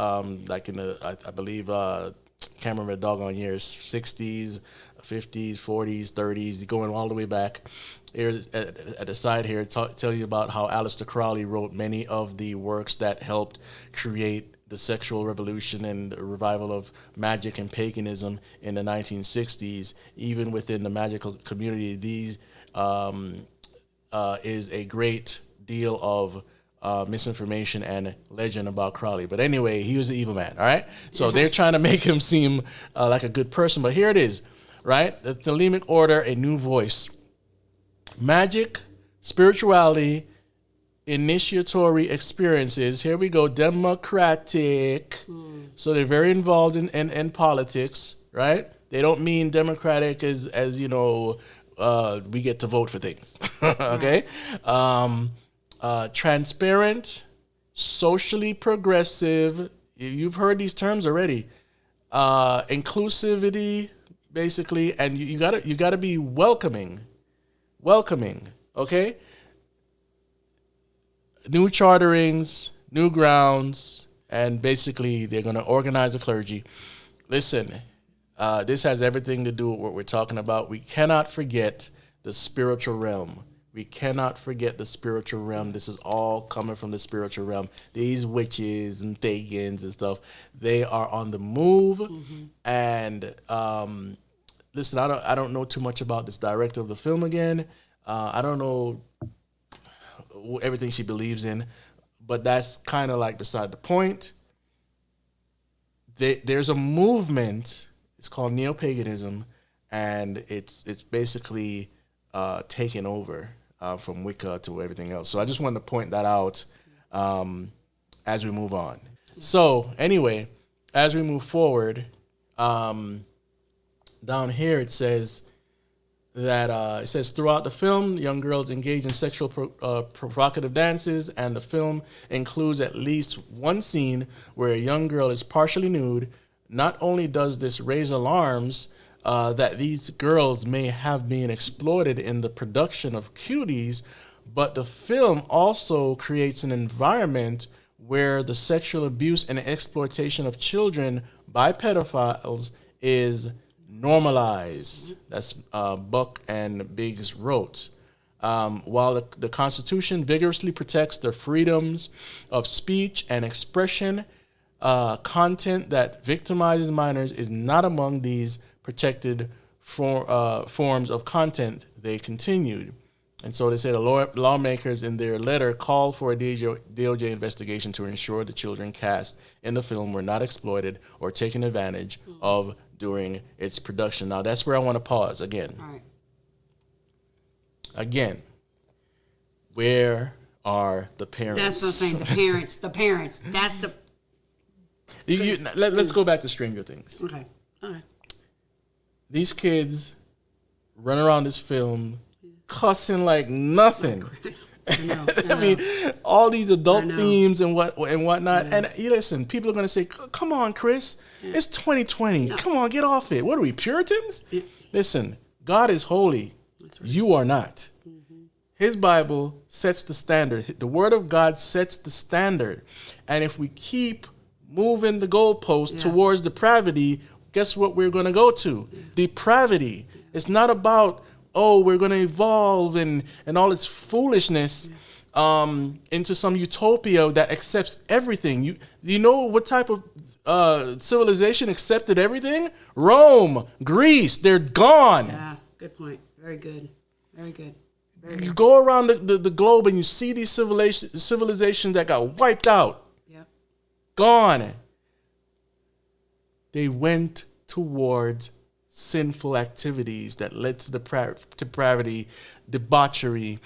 like in the, I believe, can't remember the doggone years, 60s, 50s, 40s, 30s, going all the way back. Here at the side here, tell you about how Aleister Crowley wrote many of the works that helped create the sexual revolution and the revival of magic and paganism in the 1960s. Even within the magical community, these is a great deal of misinformation and legend about Crowley. But anyway, he was an evil man, all right? So they're trying to make him seem like a good person. But here it is, right? The Thelemic Order, a new voice. Magic, spirituality, initiatory experiences. Here we go. Democratic. So they're very involved in politics, right? They don't mean democratic as you know, we get to vote for things. Okay? Transparent, socially progressive. You've heard these terms already. Inclusivity, basically, and you gotta be welcoming, okay? New charterings, new grounds, and basically they're gonna organize the clergy. Listen, this has everything to do with what we're talking about. We cannot forget the spiritual realm. We cannot forget the spiritual realm. This is all coming from the spiritual realm. These witches and Thagans and stuff, they are on the move. And listen, I don't know too much about this director of the film again. I don't know everything she believes in, but that's kind of like beside the point. There's a movement. It's called neo-paganism, and it's basically taken over from Wicca to everything else. So I just wanted to point that out as we move on. So anyway, as we move forward, down here it says that throughout the film, young girls engage in sexual provocative dances, and the film includes at least one scene where a young girl is partially nude. Not only does this raise alarms that these girls may have been exploited in the production of Cuties, but the film also creates an environment where the sexual abuse and exploitation of children by pedophiles is normalized. That's Buck and Biggs wrote. While the Constitution vigorously protects the freedoms of speech and expression, content that victimizes minors is not among these protected forms of content, they continued. And so they said lawmakers in their letter called for a DOJ investigation to ensure the children cast in the film were not exploited or taken advantage of during its production. Now, that's where I want to pause again. All right. Again, where are the parents? That's what I'm saying. The parents. That's the... Let's go back to Stranger Things. Okay. All right. These kids run around this film cussing like nothing. I know. I mean, all these adult themes and whatnot. And you listen, people are going to say, "Come on, Chris, it's 2020. No. Come on, get off it. What are we, Puritans?" Yeah. Listen, God is holy. Right. You are not. Mm-hmm. His Bible sets the standard. The Word of God sets the standard. And if we keep moving the goalpost towards depravity, guess what we're going to go to? Yeah. Depravity. Yeah. It's not about, we're going to evolve and all this foolishness into some utopia that accepts everything. You know what type of civilization accepted everything? Rome, Greece, they're gone. Yeah, good point. Very good. Very good. Very good. You go around the globe and you see these civilizations that got wiped out. Yep. Gone. They went towards sinful activities that led to depravity, debauchery,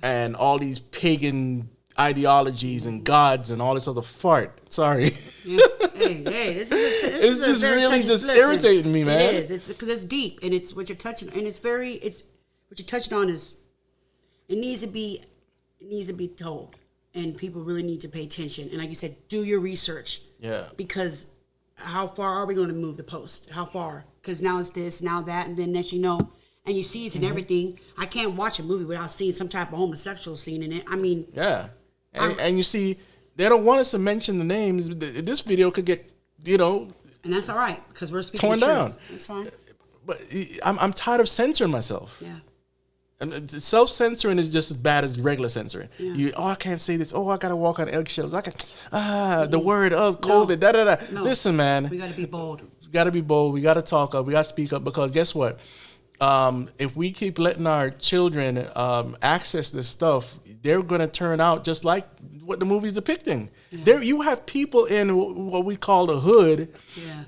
and all these pagan ideologies and gods and all this other fart. Sorry. Yeah. Hey, this is it's just really just irritating me, man. It is. It's because it's deep and it's what you're touching, and it's what you're touching on is it needs to be told, and people really need to pay attention. And like you said, do your research. Yeah. Because how far are we going to move the post? How far? Because now it's this, now that, and then next you know, and you see it's in everything. I can't watch a movie without seeing some type of homosexual scene in it. I mean, yeah, and you see, they don't want us to mention the names. This video could get, and that's all right because we're speaking torn the truth. Down. That's fine. But I'm tired of censoring myself. Yeah. And self-censoring is just as bad as regular censoring. Yeah. I can't say this. I gotta walk on eggshells. The word of COVID. No. Listen, man. We gotta be bold. We gotta be bold. We gotta talk up. We gotta speak up because guess what? If we keep letting our children access this stuff, they're gonna turn out just like what the movie's depicting. Yeah. There, you have people in what we call the hood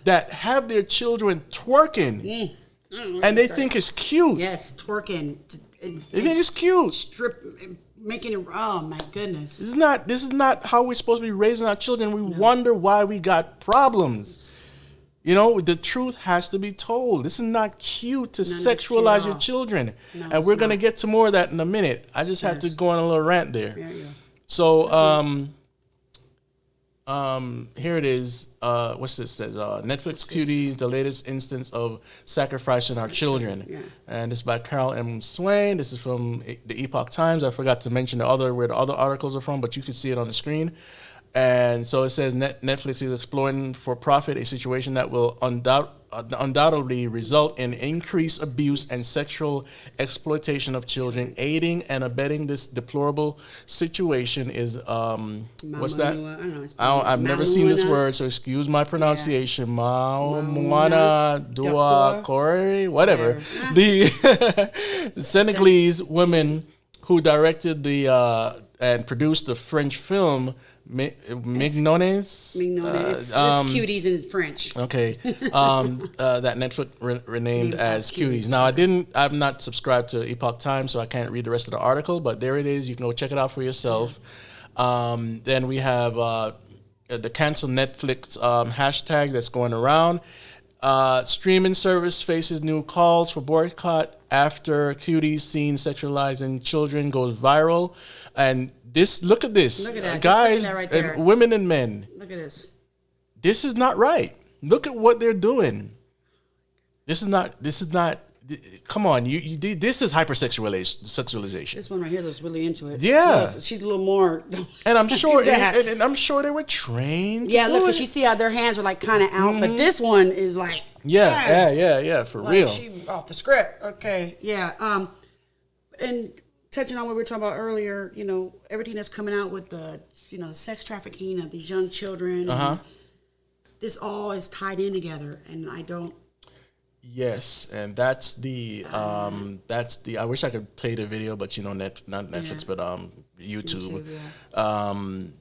that have their children twerking, and they think it's cute. Yes, twerking. They think it's cute. Strip, making it. Oh my goodness! This is not how we're supposed to be raising our children. We wonder why we got problems. The truth has to be told. This is not cute to sexualize your children, and we're gonna get to more of that in a minute. I just had to go on a little rant there. Yeah, yeah. So here it is. What's this says? Netflix Cuties, the latest instance of sacrificing our children. Yeah. And this is by Carol M. Swain. This is from the Epoch Times. I forgot to mention where the other articles are from, but you can see it on the screen. And so it says Netflix is exploiting for profit a situation that will undoubtedly result in increased abuse and sexual exploitation of children. Aiding and abetting this deplorable situation is what's that? I've never seen this word, so excuse my pronunciation. Moana Dua Kore, whatever. The Senegalese woman who directed and produced the French film Mignones. It's Cuties in French. Okay. That Netflix renamed as Cuties. Now, I'm not subscribed to Epoch Times, so I can't read the rest of the article, but there it is. You can go check it out for yourself. Then we have the cancel Netflix hashtag that's going around. Streaming service faces new calls for boycott after Cuties seen sexualizing children goes viral. And look at this, guys, right and women and men. Look at this. This is not right. Look at what they're doing. This is not. Come on, this is hypersexualization. This one right here was really into it. Yeah, look, she's a little more. And I'm sure, and I'm sure they were trained. Yeah, look, because you see how their hands are like kind of out, but this one is like. Yeah, for real. She off the script. Okay, yeah. And touching on what we were talking about earlier, everything that's coming out with the, sex trafficking of these young children. This all is tied in together, and I don't. Yes, and that's the I wish I could play the video, but you know, not Netflix, but YouTube.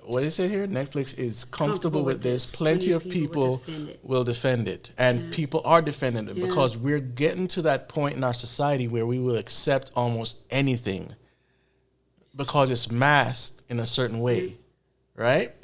What is it here? Netflix is comfortable with this. Plenty of people will defend it, and people are defending it because we're getting to that point in our society where we will accept almost anything because it's masked in a certain way, right?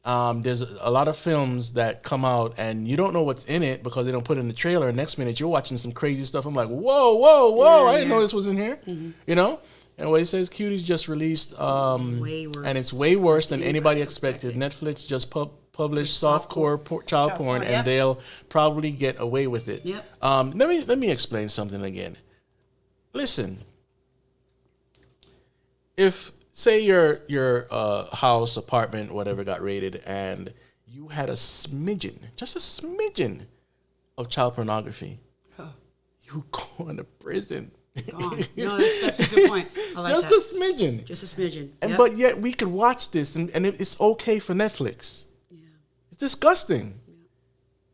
There's a lot of films that come out and you don't know what's in it because they don't put it in the trailer. And next minute you're watching some crazy stuff. I'm like, whoa! I didn't know this was in here. You know. And what he says, Cuties just released, way worse. And it's way worse than anybody expected. Netflix just published softcore child porn, and they'll probably get away with it. Yep. Let me explain something again. Listen, if say your house, apartment, whatever got raided, and you had just a smidgen of child pornography, you go into prison. No, that's a good point. I like just that. a smidgen. Just a smidgen. And but yet we could watch this and it's okay for Netflix. Yeah. It's disgusting. Yeah.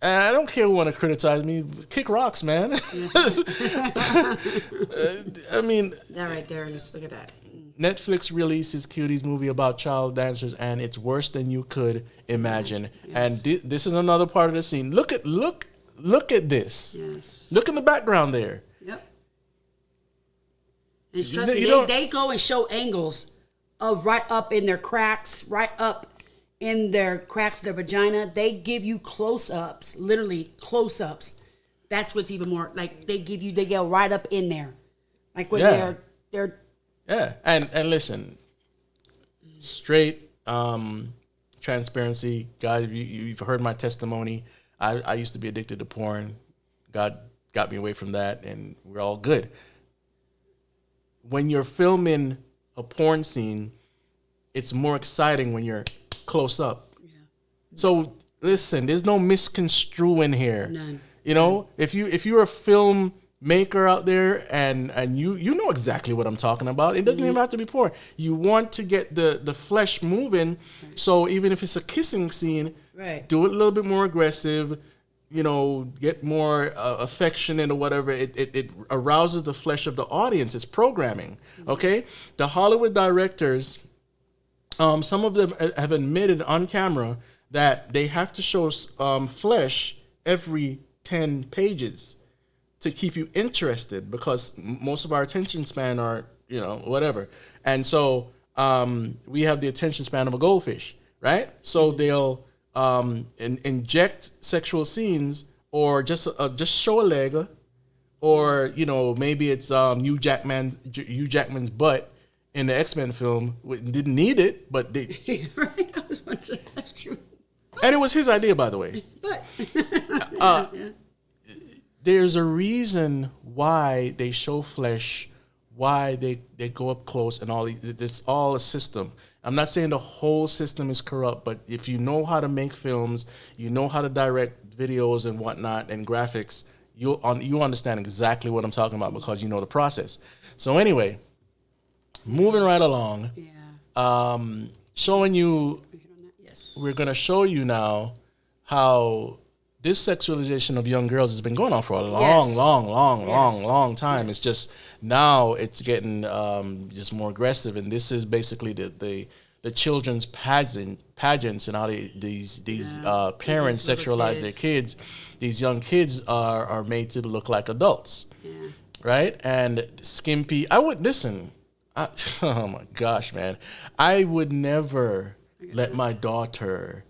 And I don't care who want to criticize me. Kick rocks, man. I mean, that right there, just look at that. Netflix releases Cuties movie about child dancers, and it's worse than you could imagine. Yes. And this is another part of the scene. Look at this. Yes. Look in the background there. Yep. And trust me, they go and show angles of right up in their cracks, right up in their cracks of their vagina. They give you close-ups, literally close-ups. That's what's even more, like, they go right up in there. Like when they're yeah, and listen, straight transparency, guys. You've heard my testimony. I used to be addicted to porn. God got me away from that, and we're all good. When you're filming a porn scene, it's more exciting when you're close up. Yeah. So listen, there's no misconstruing here. None. You know, if you're a film maker out there and you know exactly what I'm talking about. It doesn't even have to be porn. You want to get the flesh moving, so even if it's a kissing scene, do it a little bit more aggressive, you know, get more affectionate or whatever. It arouses the flesh of the audience. It's programming, okay? The Hollywood directors, some of them have admitted on camera that they have to show flesh every 10 pages to keep you interested, because most of our attention span are, you know, whatever. And so we have the attention span of a goldfish, right? So they'll inject sexual scenes, or just show a leg, or, you know, maybe it's Hugh Jackman's butt in the X-Men film. Didn't need it, but they... Right, I was wondering, that's true. And it was his idea, by the way. But... There's a reason why they show flesh, why they go up close and all. It's all a system. I'm not saying the whole system is corrupt, but if you know how to make films, you know how to direct videos and whatnot and graphics, you understand exactly what I'm talking about because you know the process. So anyway, moving right along, showing you, we're going to show you now how this sexualization of young girls has been going on for a long time. Yes. It's just now it's getting just more aggressive, and this is basically the children's pageants and how these parents sexualize their kids. These young kids are made to look like adults, right? And skimpy. I would listen. Oh my gosh, man! I would never let my daughter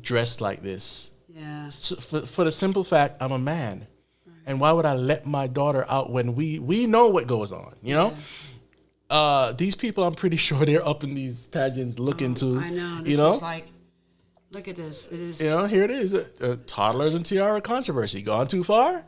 dressed like this. Yeah. So for the simple fact, I'm a man. Right. And why would I let my daughter out when we know what goes on, you know? Yeah. These people, I'm pretty sure they're up in these pageants looking to, I know. This is like, look at this. It is. You know, here it is. Toddlers and tiara controversy. Gone too far?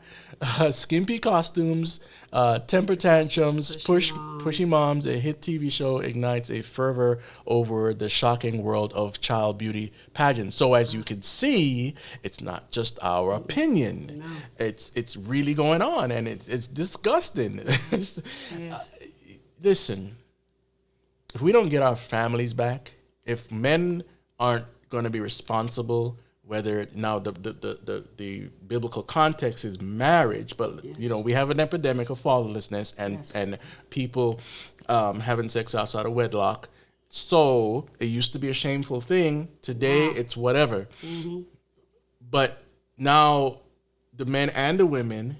Skimpy costumes, temper tantrums, pushy moms. A hit TV show ignites a fervor over the shocking world of child beauty pageants. So as you can see, it's not just our opinion. No. It's really going on, and it's disgusting. Listen, if we don't get our families back, if men aren't going to be responsible whether now the biblical context is marriage, but you know, we have an epidemic of fatherlessness and people having sex outside of wedlock. So it used to be a shameful thing. Today it's whatever. But now the men and the women,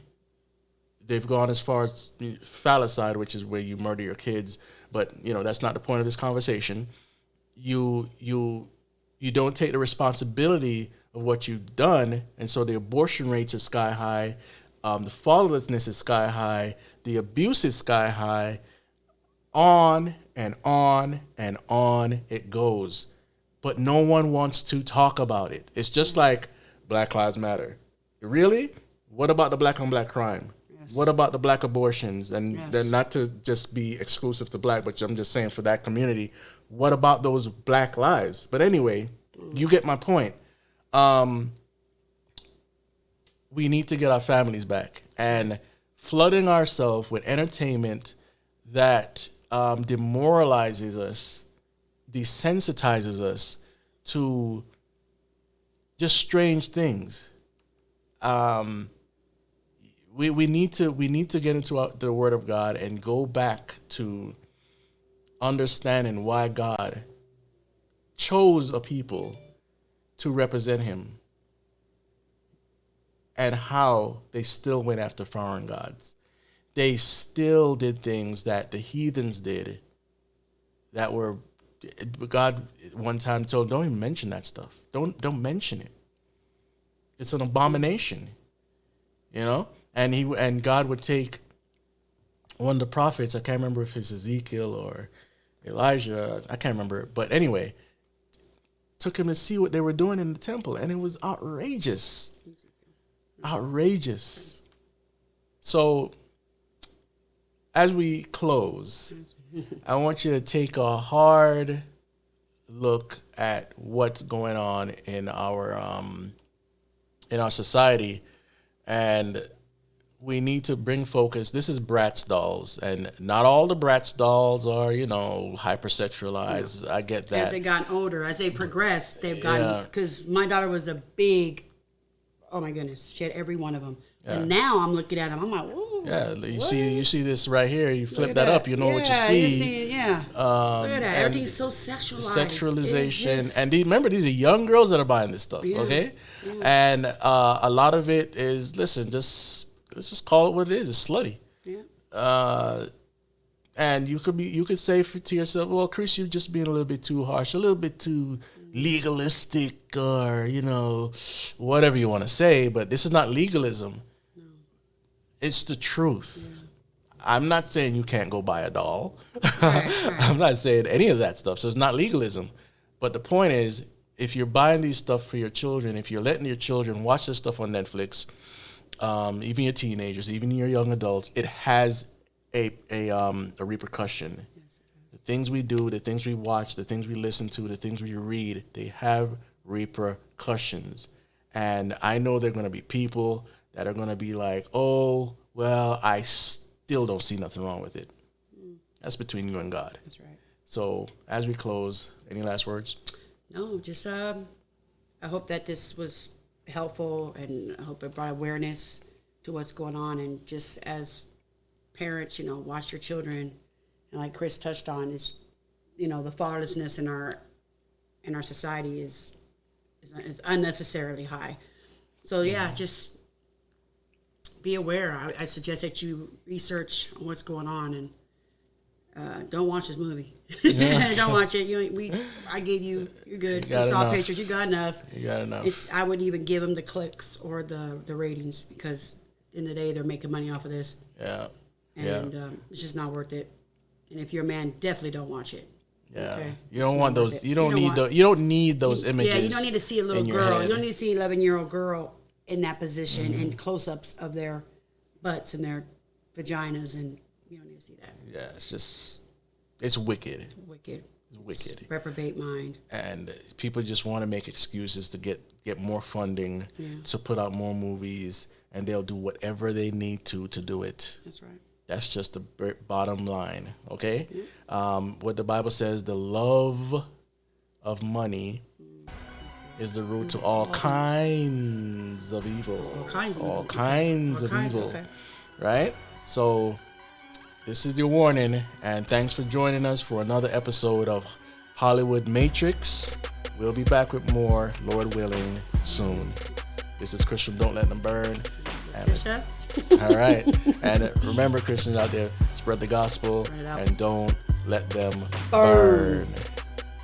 they've gone as far as fallicide, which is where you murder your kids. But you know, that's not the point of this conversation. You don't take the responsibility of what you've done, and so the abortion rates are sky high, the fatherlessness is sky high, the abuse is sky high, on and on and on it goes. But no one wants to talk about it. It's just like Black Lives Matter. Really? What about the black on black crime? Yes. What about the black abortions? And then not to just be exclusive to black, but I'm just saying for that community, what about those black lives? But anyway, you get my point. We need to get our families back, and flooding ourselves with entertainment that demoralizes us, desensitizes us to just strange things. We need to get into the Word of God and go back to understanding why God chose a people to represent Him, and how they still went after foreign gods. They still did things that the heathens did that were, God one time told, don't even mention that stuff. Don't mention it. It's an abomination, you know? And God would take one of the prophets, I can't remember if it's Ezekiel or Elijah, I can't remember, but anyway, took him to see what they were doing in the temple, and it was outrageous. Outrageous. So, as we close, I want you to take a hard look at what's going on in our society, and we need to bring focus. This is Bratz dolls, and not all the Bratz dolls are, you know, hypersexualized. I get that. As they gotten older, as they progressed, they've gotten, because my daughter was a big, oh my goodness, she had every one of them. Yeah. And now I'm looking at them, I'm like, whoa. Yeah, you see this right here. You flip that up, you know what you see. Look at that. Everything's so sexualized. Sexualization, and remember, these are young girls that are buying this stuff. Okay, and a lot of it is, listen, let's just call it what it is. It's slutty. Yeah. And you could say to yourself, well, Chris, you're just being a little bit too harsh, a little bit too legalistic, or, you know, whatever you want to say. But this is not legalism. No. It's the truth. Yeah. I'm not saying you can't go buy a doll. Right. I'm not saying any of that stuff. So it's not legalism. But the point is, if you're buying these stuff for your children, if you're letting your children watch this stuff on Netflix, even your teenagers, even your young adults, it has a repercussion. The things we do, the things we watch, the things we listen to, the things we read, they have repercussions. And I know there are going to be people that are going to be like, oh, well, I still don't see nothing wrong with it. That's between you and God. That's right. So as we close, any last words? No, just I hope that this was helpful, and I hope it brought awareness to what's going on. And just as parents, you know, watch your children. And like Chris touched on, is, you know, the fatherlessness in our society is unnecessarily high. So just be aware. I suggest that you research what's going on, and don't watch this movie. Yeah. Don't watch it. I gave you. You're good. You saw pictures. You got enough. You got enough. I wouldn't even give them the clicks or the ratings, because at the end of the day, they're making money off of this. Yeah. And it's just not worth it. And if you're a man, definitely don't watch it. Yeah. Okay? You don't want those. You don't need those images. Yeah. You don't need to see a little girl. You don't need to see an 11-year-old girl in that position and close-ups of their butts and their vaginas, and you don't need to see that. Yeah. It's wicked. Wicked. It's wicked. It's reprobate mind. And people just want to make excuses to get more funding, to put out more movies, and they'll do whatever they need to do it. That's right. That's just the bottom line, okay? What the Bible says, the love of money is the root to all kinds of evil. All kinds of All evil. kinds All of kinds, evil. okay. Right? So, this is your warning, and thanks for joining us for another episode of Hollywood Matrix. We'll be back with more, Lord willing, soon. This is Chris from Don't Let Them Burn. Tisha? All right. And remember, Christians out there, spread the gospel Spread it out. and don't let them burn.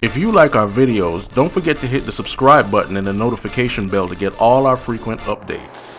If you like our videos, don't forget to hit the subscribe button and the notification bell to get all our frequent updates.